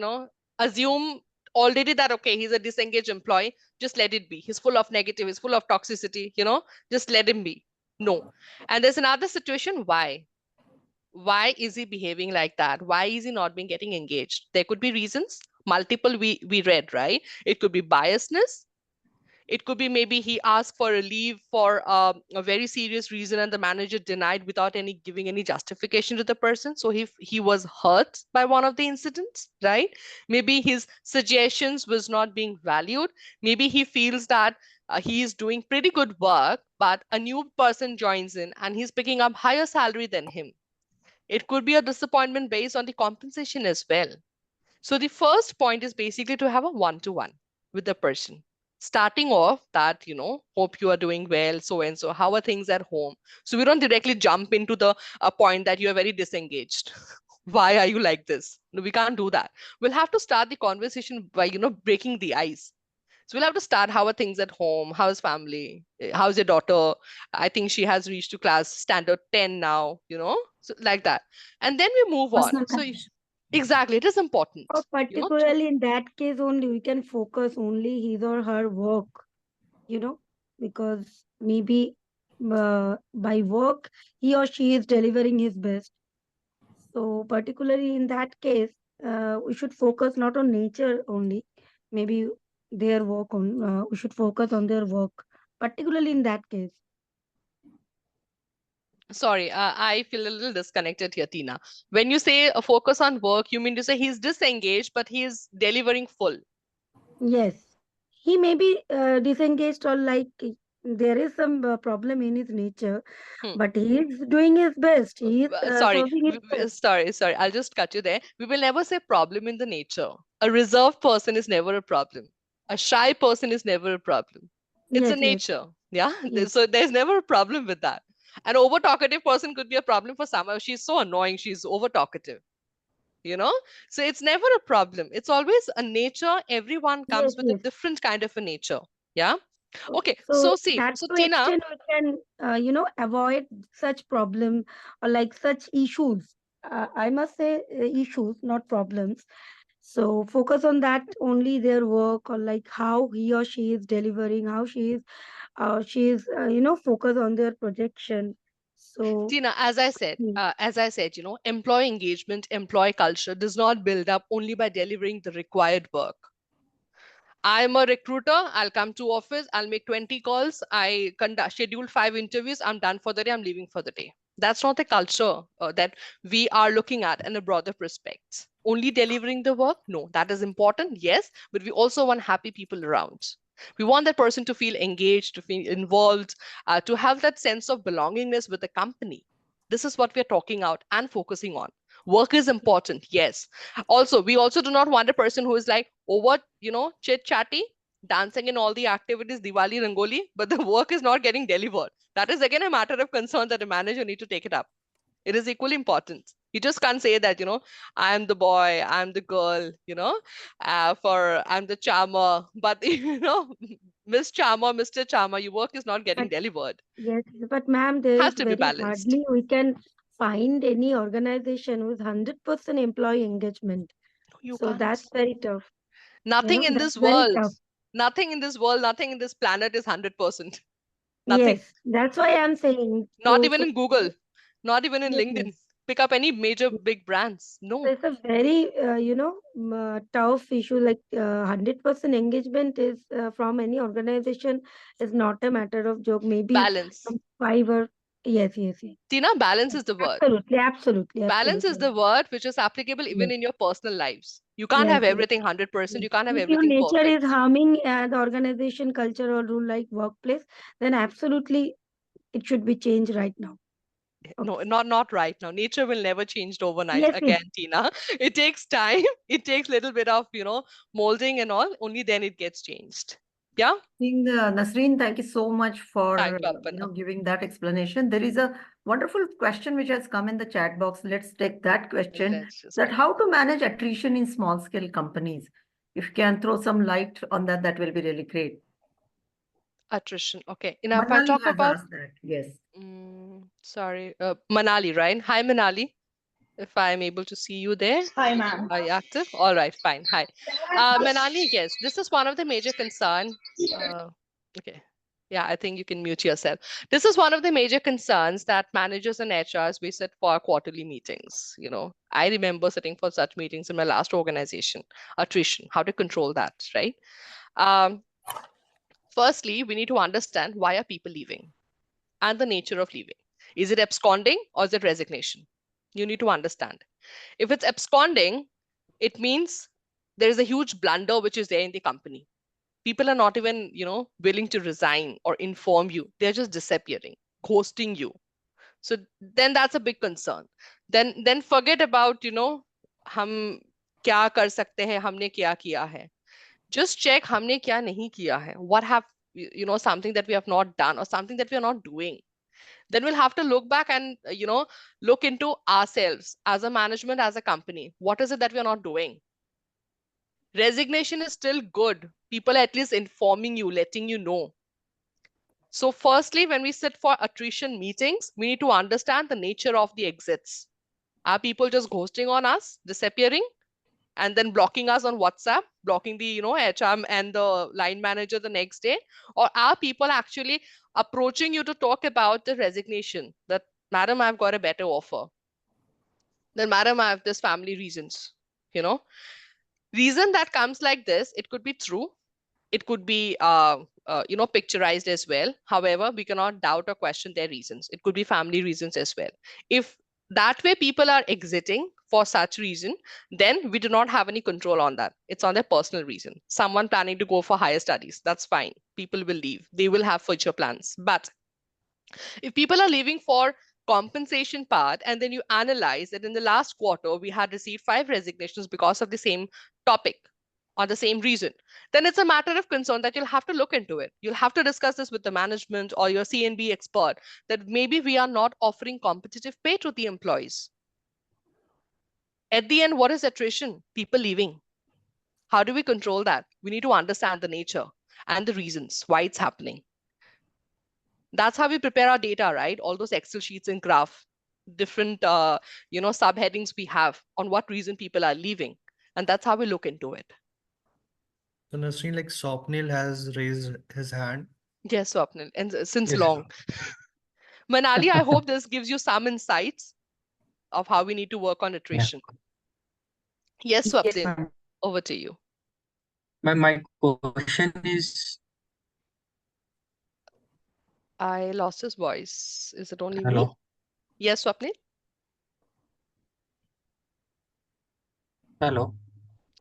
C: assume already that, okay, he's a disengaged employee, just let it be. He's full of negative, he's full of toxicity, just let him be. No. And there's another situation, why? Why is he behaving like that? Why is he not being getting engaged? There could be reasons, multiple we read, right? It could be biasness. It could be maybe he asked for a leave for a very serious reason and the manager denied without any giving any justification to the person. So he was hurt by one of the incidents, right? Maybe his suggestions was not being valued. Maybe he feels that he is doing pretty good work, but a new person joins in and he's picking up higher salary than him. It could be a disappointment based on the compensation as well. So the first point is basically to have a one-to-one with the person. Starting off that, hope you are doing well, so and so, how are things at home? So we don't directly jump into the point that you are very disengaged. Why are you like this? No, we can't do that. We'll have to start the conversation by, breaking the ice. So we'll have to start, how are things at home? How's family? How's your daughter? I think she has reached to class standard 10 now, so like that. And then we move on.
M: Personal
C: So
M: connection.
C: exactly, it is important.
I: Or particularly in that case only, we can focus only his or her work, because maybe by work, he or she is delivering his best. So particularly in that case, we should focus not on nature only, maybe their work on, we should focus on their work, particularly in that case.
C: Sorry, I feel a little disconnected here, Tina. When you say a focus on work, you mean to say he's disengaged, but he is delivering full.
I: Yes, he may be disengaged, or like there is some problem in his nature, but he is doing his best. He is serving his best.
C: Sorry. I'll just cut you there. We will never say problem in the nature. A reserved person is never a problem. A shy person is never a problem. It's a
I: Yes, yes,
C: nature. Yeah.
I: yes.
C: So there's never a problem with that. An over talkative person could be a problem for someone. She's so annoying. She's over talkative. So it's never a problem. It's always a nature. Everyone
I: Yes,
C: comes with a
I: yes.
C: different kind of a nature. Yeah. Okay.
I: So
C: See,
I: that
C: so
I: to
C: Tina,
I: extent we can, avoid such problem or like such issues. I must say issues, not problems. So focus on that only, their work, or like how he or she is delivering, how she is, focus on their projection. So
C: Tina, as I said,
I: mm,
C: employee engagement, employee culture does not build up only by delivering the required work. I'm a recruiter. I'll come to office. I'll make 20 calls. I schedule 5 interviews. I'm done for the day. I'm leaving for the day. That's not the culture that we are looking at in a broader perspective. Only delivering the work? No, that is important. Yes, but we also want happy people around. We want that person to feel engaged, to feel involved, to have that sense of belongingness with the company. This is what we're talking out and focusing on. Work is important, yes. Also, we also do not want a person who is like over, chit-chatty, dancing in all the activities, Diwali, Rangoli, but the work is not getting delivered. That is again a matter of concern that a manager need to take it up. It is equally important. You just can't say that, I'm the boy, I'm the girl, I'm the charmer, but Miss Charmer, Mr. Charmer, your work is not getting
I: But
C: delivered.
I: yes, but ma'am, there
C: Has
I: is
C: to be
I: very
C: balanced.
I: hardly we can find any organization with 100% employee engagement.
C: You
I: So
C: can't.
I: that's very tough.
C: Nothing in
I: That's
C: this
I: very
C: world,
I: tough.
C: nothing in this world, nothing in this planet is 100%. Nothing.
I: Yes, that's why I'm saying.
C: Not
I: So,
C: even in Google, not even in
I: yes,
C: LinkedIn.
I: yes.
C: Pick up any major big brands. No.
I: It's a very, tough issue. Like 100% engagement is from any organization is not a matter of joke. Maybe
C: Balance.
I: from five or yes, yes, yes.
C: Tina, balance is the word.
I: Absolutely, absolutely,
C: Balance is
I: absolutely.
C: the word which is applicable even
I: Yes,
C: in your personal lives. You can't
I: yes,
C: have
I: yes.
C: everything 100%.
I: Yes.
C: You can't have
I: If your
C: everything
I: nature
C: perfect.
I: is harming the organization culture or rule like workplace, then absolutely it should be changed right now.
C: No,
I: Okay.
C: not right now. Nature will never change overnight
I: Yes, yes.
C: again, Tina. It takes time. It takes little bit of, molding and all. Only then it gets changed. Yeah.
E: Nasreen, thank you so much for
C: Thank you, Aparna.
E: giving that explanation. There is a wonderful question which has come in the chat box. Let's take that question.
C: Let's just
E: That
C: go.
E: how to manage attrition in small scale companies. If you can throw some light on that, that will be really great.
C: Attrition. Okay. Now, if I
E: Manali
C: talk
E: has
C: about,
E: asked that. Yes.
C: sorry, Manali, right? Hi, Manali. If I'm able to see you there.
N: Hi, ma'am.
C: Are you active? All right, fine. Hi. Manali, yes, this is one of the major concern. Okay. Yeah, I think you can mute yourself. This is one of the major concerns that managers and HRs, we sit for quarterly meetings. I remember sitting for such meetings in my last organization. Attrition, how to control that, right? Firstly, we need to understand why are people leaving and the nature of leaving. Is it absconding or is it resignation? You need to understand. If it's absconding, it means there is a huge blunder which is there in the company. People are not even, willing to resign or inform you. They're just disappearing, ghosting you. So then that's a big concern. Then forget about, हम क्या कर सकते हैं, हमने क्या किया है. Just check हमने क्या नहीं किया है. What have, something that we have not done or something that we are not doing. Then we'll have to look back and, look into ourselves as a management, as a company. What is it that we are not doing? Resignation is still good. People are at least informing you, letting you know. So firstly, when we sit for attrition meetings, we need to understand the nature of the exits. Are people just ghosting on us, disappearing, and then blocking us on WhatsApp, blocking the, HR and the line manager the next day? Or are people actually approaching you to talk about the resignation that, madam, I've got a better offer. Then, madam, I have this family reasons, reason that comes like this. It could be true. It could be, picturized as well. However, we cannot doubt or question their reasons. It could be family reasons as well. If that way people are exiting for such reason, then we do not have any control on that. It's on their personal reason. Someone planning to go for higher studies, that's fine. People will leave. They will have future plans. But if people are leaving for compensation part, and then you analyze that in the last quarter, we had received 5 resignations because of the same topic or the same reason, then it's a matter of concern that you'll have to look into it. You'll have to discuss this with the management or your CNB expert that maybe we are not offering competitive pay to the employees. At the end, what is attrition? People leaving. How do we control that? We need to understand the nature and the reasons why it's happening. That's how we prepare our data, right? All those Excel sheets and graph, different, subheadings we have on what reason people are leaving. And that's how we look into it.
A: So Nasreen, like Swapnil has raised his hand.
C: Yes, Swapnil, and since
J: Yes.
C: long. Manali, I hope this gives you some insights of how we need to work on attrition. Yes, Swapnil,
J: ma'am.
C: over to you.
J: My question is,
C: I lost his voice. Is it only me?
J: hello,
C: Yes, Swapnil?
J: hello.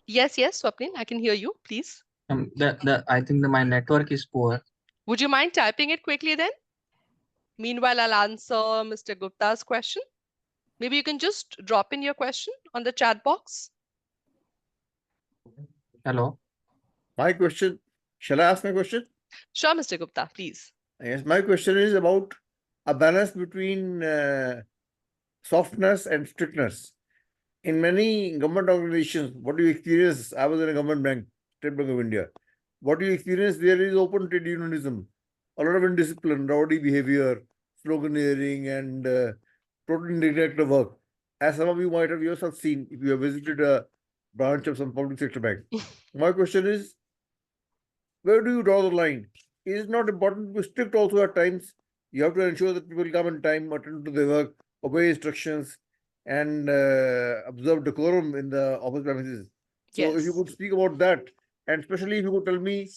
C: Yes, Swapnil, I can hear you, please.
J: I think my network is poor.
C: Would you mind typing it quickly then? Meanwhile, I'll answer Mr. Gupta's question. Maybe you can just drop in your question on the chat box.
J: Hello.
N: My question, shall I ask my question?
C: Sure, Mr. Gupta, please.
N: Yes, my question is about a balance between softness and strictness. In many government organizations, what do you experience? I was in a government bank, State Bank of India. What do you experience? There is open trade unionism, a lot of indiscipline, rowdy behavior, sloganeering, and totally neglect of work. As some of you might have yourself seen if you have visited a branch of some public sector bank. My question is, where do you draw the line? Is it not important to be strict also at times? You have to ensure that people come in time, attend to their work, obey instructions, and observe decorum in the office premises. So, if you
C: Yes.
N: could speak about that, and especially if you could tell me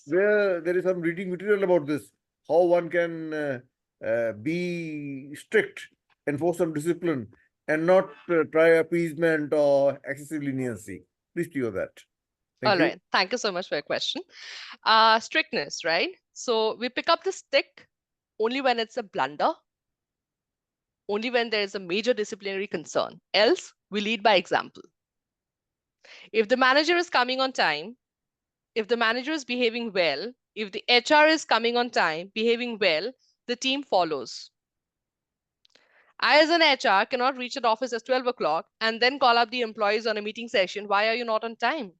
N: where there is some reading material about this, how one can be strict, enforce some discipline, and not try appeasement or excessive leniency. Please do that. Thank
C: All
N: you.
C: right. Thank you so much for your question. Strictness, right? So we pick up the stick only when it's a blunder, only when there is a major disciplinary concern. Else, we lead by example. If the manager is coming on time, if the manager is behaving well, if the HR is coming on time, behaving well, the team follows. I, as an HR, cannot reach an office at 12 o'clock and then call up the employees on a meeting session. Why are you not on time?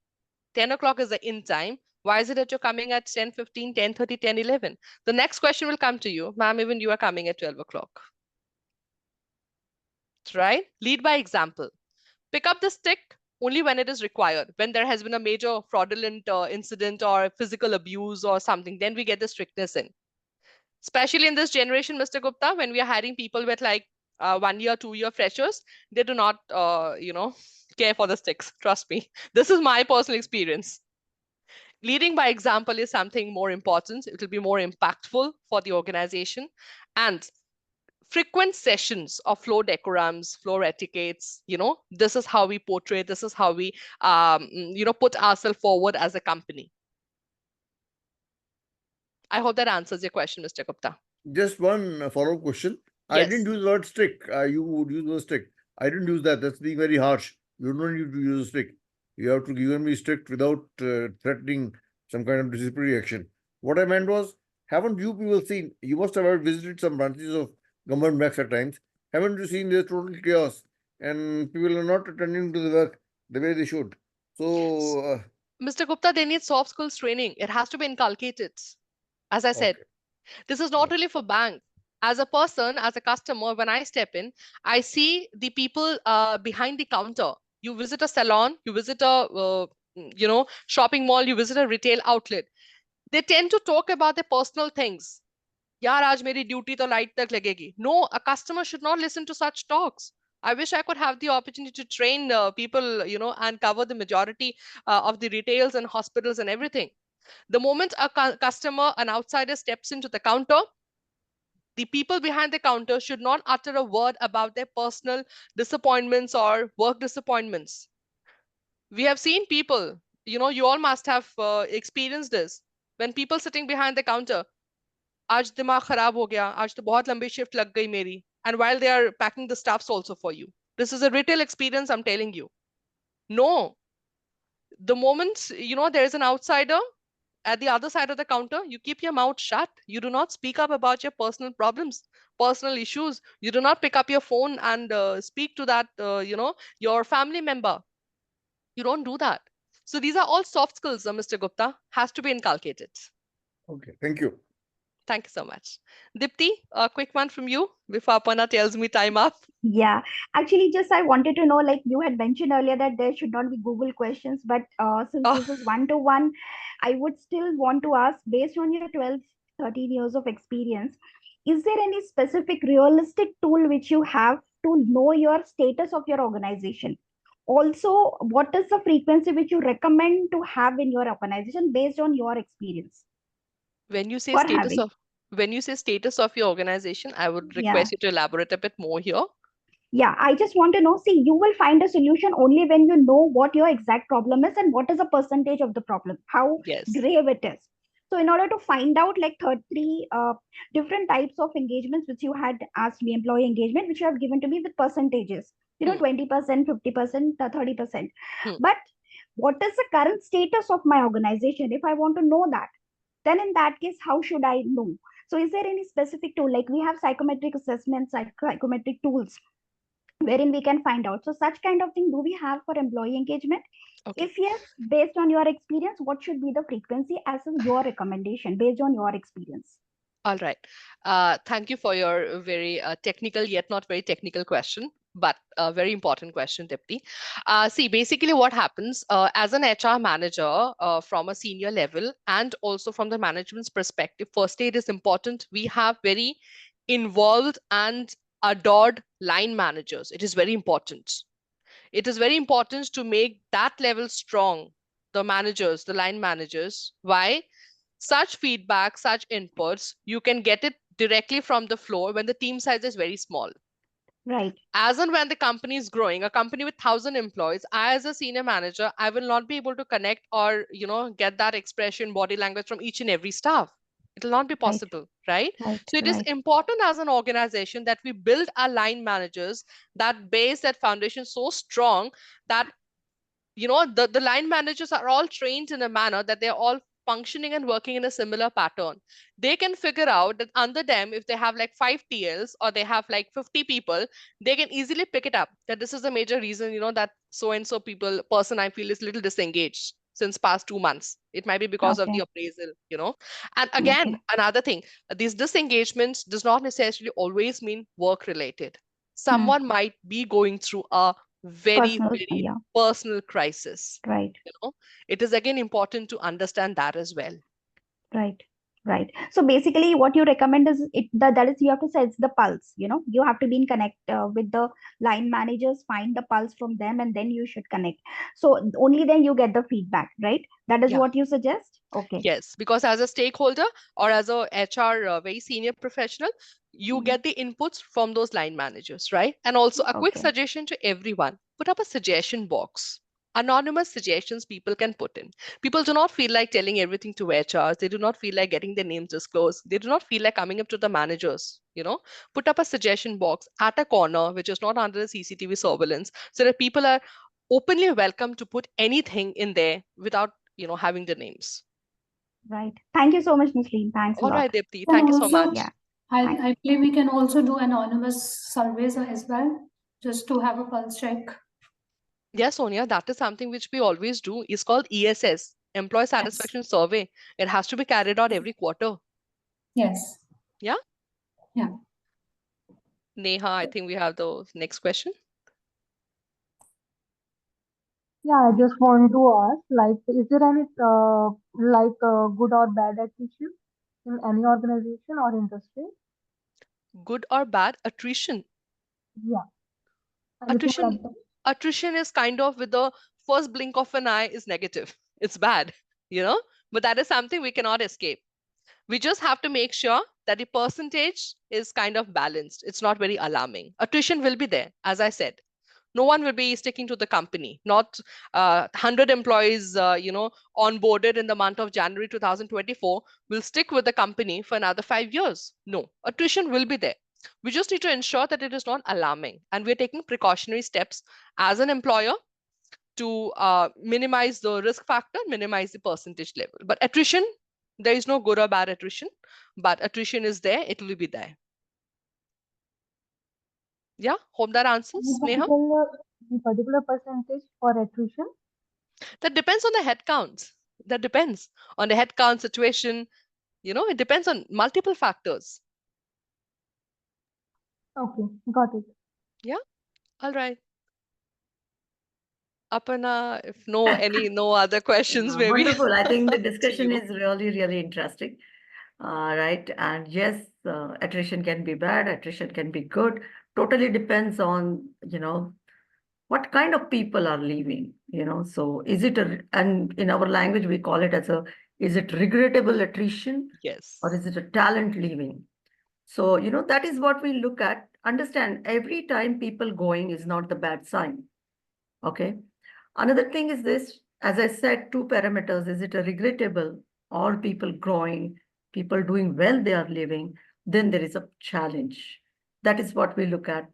C: 10 o'clock is the in time. Why is it that you're coming at 10:15, 10:30, 10:11? The next question will come to you, ma'am, even you are coming at 12 o'clock. Right? Lead by example. Pick up the stick only when it is required. When there has been a major fraudulent incident or physical abuse or something, then we get the strictness in. Especially in this generation, Mr. Gupta, when we are hiring people with like 1 year, 2 year freshers, they do not, care for the sticks. Trust me. This is my personal experience. Leading by example is something more important. It will be more impactful for the organization. And frequent sessions of floor decorums, floor etiquettes, this is how we portray, this is how we, put ourselves forward as a company. I hope that answers your question, Mr. Gupta.
N: Just one follow-up question. I didn't
C: Yes.
N: use the word strict. You would use the word strict. I didn't use that. That's being very harsh. You don't need to use strict. You have to even be strict without threatening some kind of disciplinary action. What I meant was, haven't you people seen? You must have visited some branches of government banks at times. Haven't you seen there's total chaos and people are not attending to the work the way they should? So,
C: Mr. Gupta, they need soft skills training. It has to be inculcated. As I said,
N: okay.
C: this is not really for bank. As a person, as a customer, when I step in, I see the people behind the counter. You visit a salon, you visit a shopping mall, you visit a retail outlet. They tend to talk about their personal things. यार आज मेरी duty तो light तक लगेगी. No, a customer should not listen to such talks. I wish I could have the opportunity to train people, and cover the majority of the retails and hospitals and everything. The moment a customer, an outsider steps into the counter, the people behind the counter should not utter a word about their personal disappointments or work disappointments. We have seen people, you all must have experienced this. When people sitting behind the counter, आज दिमाग खराब हो गया, आज तो बहुत लंबी shift लग गई मेरी, and while they are packing the stuffs also for you. This is a retail experience, I'm telling you. No, the moment, there is an outsider at the other side of the counter, you keep your mouth shut. You do not speak up about your personal problems, personal issues. You do not pick up your phone and speak to that, your family member. You don't do that. So these are all soft skills, Mr. Gupta, has to be inculcated.
N: Okay, thank you.
C: Thank you so much. Dipti, a quick one from you before Aparna tells me time up.
K: Yeah, actually, just I wanted to know, like you had mentioned earlier that there should not be Google questions, but since
C: Oh,
K: this is one-to-one, I would still want to ask, based on your 12, 13 years of experience, is there any specific realistic tool which you have to know your status of your organization? Also, what is the frequency which you recommend to have in your organization based on your experience
C: when you say
K: for
C: status
K: having?
C: of when you say status of your organization, I would
K: Yeah.
C: request you to elaborate a bit more here.
K: Yeah, I just want to know. See, you will find a solution only when you know what your exact problem is and what is the percentage of the problem, how
C: Yes.
K: grave it is. So in order to find out like three different types of engagements, which you had asked me, employee engagement, which you have given to me with percentages, 20%, 50%, 30%. But what is the current status of my organization? If I want to know that, then in that case, how should I know? So is there any specific tool? Like we have psychometric assessments, psychometric tools, wherein we can find out. So such kind of thing do we have for employee engagement?
C: Okay.
K: If yes, based on your experience, what should be the frequency as your recommendation based on your experience?
C: All right. Thank you for your very technical yet not very technical question, but a very important question, Dipti. See, basically what happens as an HR manager from a senior level and also from the management's perspective, first aid is important. We have very involved and adored line managers. It is very important. It is very important to make that level strong, the managers, the line managers. Why? Such feedback, such inputs, you can get it directly from the floor when the team size is very small.
K: Right.
C: As and when the company is growing, a company with 1,000 employees, I as a senior manager, I will not be able to connect or get that expression, body language from each and every staff. It will not be possible, right? So it is important as an organization that we build our line managers, that base, that foundation so strong that the line managers are all trained in a manner that they're all functioning and working in a similar pattern. They can figure out that under them, if they have like 5 TLs or they have like 50 people, they can easily pick it up that this is a major reason, that so and so person I feel is little disengaged since past 2 months. It might be because of the appraisal. And again, another thing, this disengagement does not necessarily always mean work related. Someone might be going through a very personal crisis.
K: Right.
C: It is again important to understand that as well.
K: Right. So basically what you recommend is that is, you have to sense the pulse, you have to be in connect with the line managers, find the pulse from them, and then you should connect. So only then you get the feedback, right? That is what you suggest? Okay.
C: Yes, because as a stakeholder or as a HR very senior professional, you get the inputs from those line managers, right? And also a quick suggestion to everyone, put up a suggestion box. Anonymous suggestions people can put in. People do not feel like telling everything to HRs. They do not feel like getting their names disclosed. They do not feel like coming up to the managers. Put up a suggestion box at a corner, which is not under the CCTV surveillance, so that people are openly welcome to put anything in there without, having the names.
K: Right. Thank you so much, Ms. Leen. Thanks a lot.
C: All right, Dipti. Thank you so much.
K: Yeah.
M: I believe we can also do anonymous surveys as well, just to have a pulse check.
C: Yes, Sonia, that is something which we always do. It's called ESS, Employee Satisfaction Survey. It has to be carried out every quarter.
M: Yes.
C: Yeah?
M: Yeah.
C: Neha, I think we have the next question.
O: Yeah, I just want to ask, like, is there any good or bad attrition in any organization or industry?
C: Good or bad attrition?
O: Yeah. Anything
C: Attrition is kind of with the first blink of an eye is negative. It's bad, but that is something we cannot escape. We just have to make sure that the percentage is kind of balanced. It's not very alarming. Attrition will be there, as I said. No one will be sticking to the company. Not 100 employees, onboarded in the month of January 2024 will stick with the company for another 5 years. No, attrition will be there. We just need to ensure that it is not alarming. And we're taking precautionary steps as an employer to minimize the risk factor, minimize the percentage level. But attrition, there is no good or bad attrition, but attrition is there. It will be there. Yeah, hope that answers, Neha.
O: Particular percentage for attrition?
C: That depends on the headcounts. That depends on the headcount situation. It depends on multiple factors.
O: Okay, got it.
C: Yeah, all right. Aparna, if no other questions, maybe.
E: Wonderful. I think the discussion is really, really interesting. Right. And yes, attrition can be bad, attrition can be good. Totally depends on, what kind of people are leaving, So is it and in our language, we call it is it regrettable attrition?
C: Yes.
E: Or is it a talent leaving? So, that is what we look at. Understand, every time people going is not the bad sign. Okay. Another thing is this, as I said, 2 parameters. Is it a regrettable all people growing, people doing well, they are living, then there is a challenge. That is what we look at.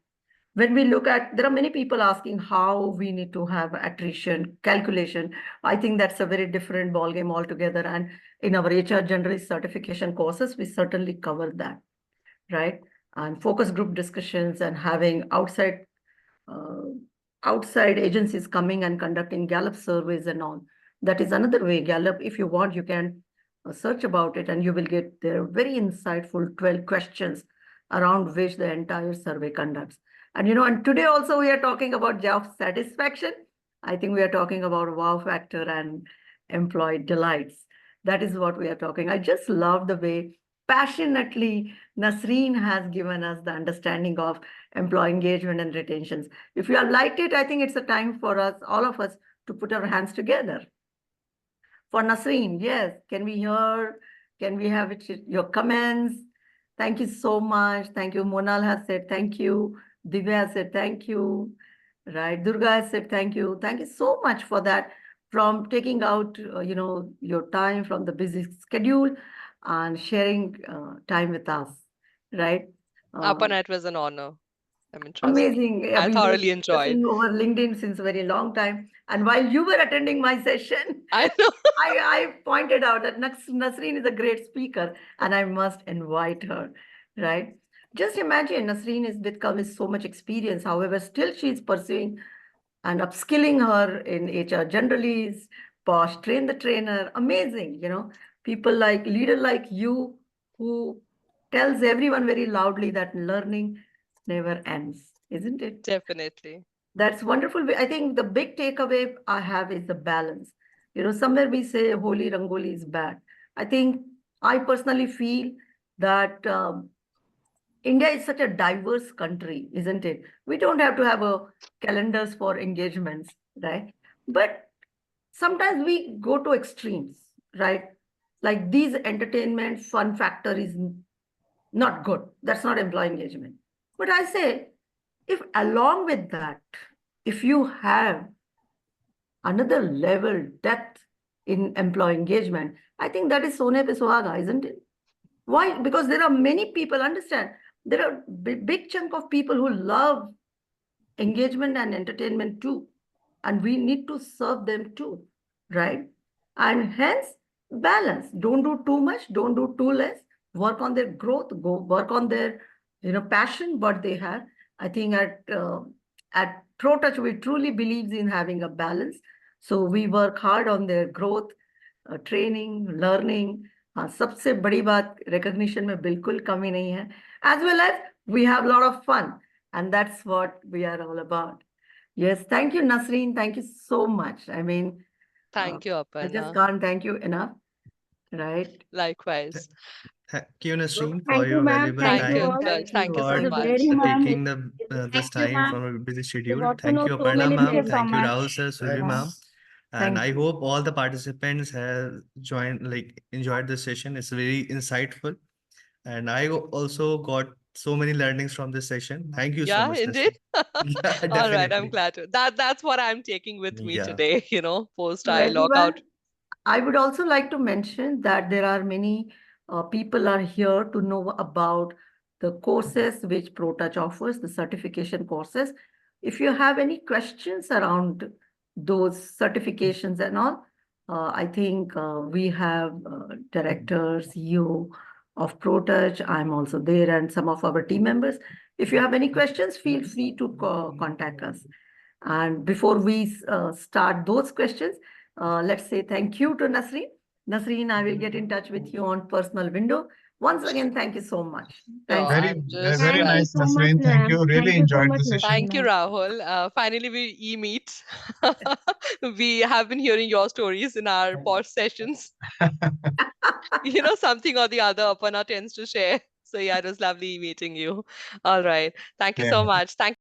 E: When we look at, there are many people asking how we need to have attrition calculation. I think that's a very different ballgame altogether. And in our HR generalist certification courses, we certainly cover that, right? And focus group discussions and having uh, outside agencies coming and conducting Gallup surveys and all. That is another way. Gallup, if you want, you can search about it and you will get their very insightful 12 questions around which the entire survey conducts. And and today also we are talking about job satisfaction. I think we are talking about wow factor and employee delights. That is what we are talking. I just love the way passionately Nasreen has given us the understanding of employee engagement and retentions. If you are like it, I think it's a time for us, all of us, to put our hands together. For Nasreen, yes, can we hear? Can we have your comments? Thank you so much. Thank you. Monal has said thank you. Divya has said thank you. Right. Durga has said thank you. Thank you so much for that. From taking out, your time from the busy schedule and sharing time with us. Right.
C: Aparna, it was an honor. I mean, trust me.
E: Amazing.
C: I
E: We've been
C: thoroughly enjoyed.
E: discussing over LinkedIn since a very long time. And while you were attending my session,
C: I know.
E: I pointed out that Nasreen is a great speaker and I must invite her, right? Just imagine Nasreen is with so much experience. However, still she's pursuing and upskilling her in HR generally, Posh, train the trainer. Amazing, people leader like you who tells everyone very loudly that learning never ends, isn't it?
C: Definitely.
E: That's wonderful. I think the big takeaway I have is the balance. Somewhere we say holy rangoli is bad. I think I personally feel that India is such a diverse country, isn't it? We don't have to have a calendars for engagements, right? But sometimes we go to extremes, right? Like these entertainment fun factor is not good. That's not employee engagement. But I say, if along with that, if you have another level depth in employee engagement, I think that is Sone pe Suhaga, isn't it? Why? Because there are many people, understand, there are big chunk of people who love engagement and entertainment too. And we need to serve them too, right? And hence, balance. Don't do too much, don't do too less. Work on their growth, go work on their, passion, what they have. I think at ProTouch, we truly believes in having a balance. So we work hard on their growth, training, learning. सबसे बड़ी बात recognition में बिल्कुल कमी नहीं है. As well as we have a lot of fun. And that's what we are all about. Yes, thank you, Nasreen. Thank you so much. I mean,
C: Thank you,
E: I just
C: Aparna.
E: can't thank you enough, right?
C: Likewise.
A: Thank you, Nasreen, for
I: Thank you,
A: your
I: ma'am.
A: valuable
I: Thank
C: Thank
I: you
C: you,
A: time,
I: all.
C: Utkarsh. Thank you
I: It
C: so
A: for
I: was a
C: much.
I: very much.
A: taking
I: Thank
A: this
I: you,
A: time
I: ma'am.
A: from a busy
I: We
A: schedule.
I: got to
A: Thank
I: know
A: you,
I: so
A: Aparna
I: many
A: ma'am.
I: things.
A: Thank you,
I: Much.
A: Rahul sir, Survi
I: Yeah.
A: ma'am. And
E: Thank
A: I
E: you.
A: hope all the participants have enjoyed this session. It's very insightful. And I also got so many learnings from this session. Thank you so
C: Yeah,
A: much,
C: indeed.
A: Nasreen. Yeah,
C: All right, I'm
A: definitely.
C: glad to. That's what I'm taking with me
A: Yeah.
C: today, post
E: To
C: I log out.
E: everyone, I would also like to mention that there are many people are here to know about the courses which ProTouch offers, the certification courses. If you have any questions around those certifications and all, I think we have director, CEO of ProTouch. I'm also there and some of our team members. If you have any questions, feel free to contact us. And before we start those questions, let's say thank you to Nasreen. Nasreen, I will get in touch with you on personal window. Once again, thank you so much. Thanks.
C: Sure,
P: Very,
C: I'm
P: very
C: just
I: Thank you
P: nice,
I: so much,
P: Nasreen. Thank
I: ma'am.
P: you. Really
I: Thank you so
P: enjoyed
I: much,
P: the session.
C: thank you,
I: Nasreen.
C: Rahul. Finally, we e-meet. We have been hearing your stories in our pod sessions. Something or the other Aparna tends to share. So yeah, it was lovely meeting you. All right. Thank you
P: Yeah.
C: so much. Thank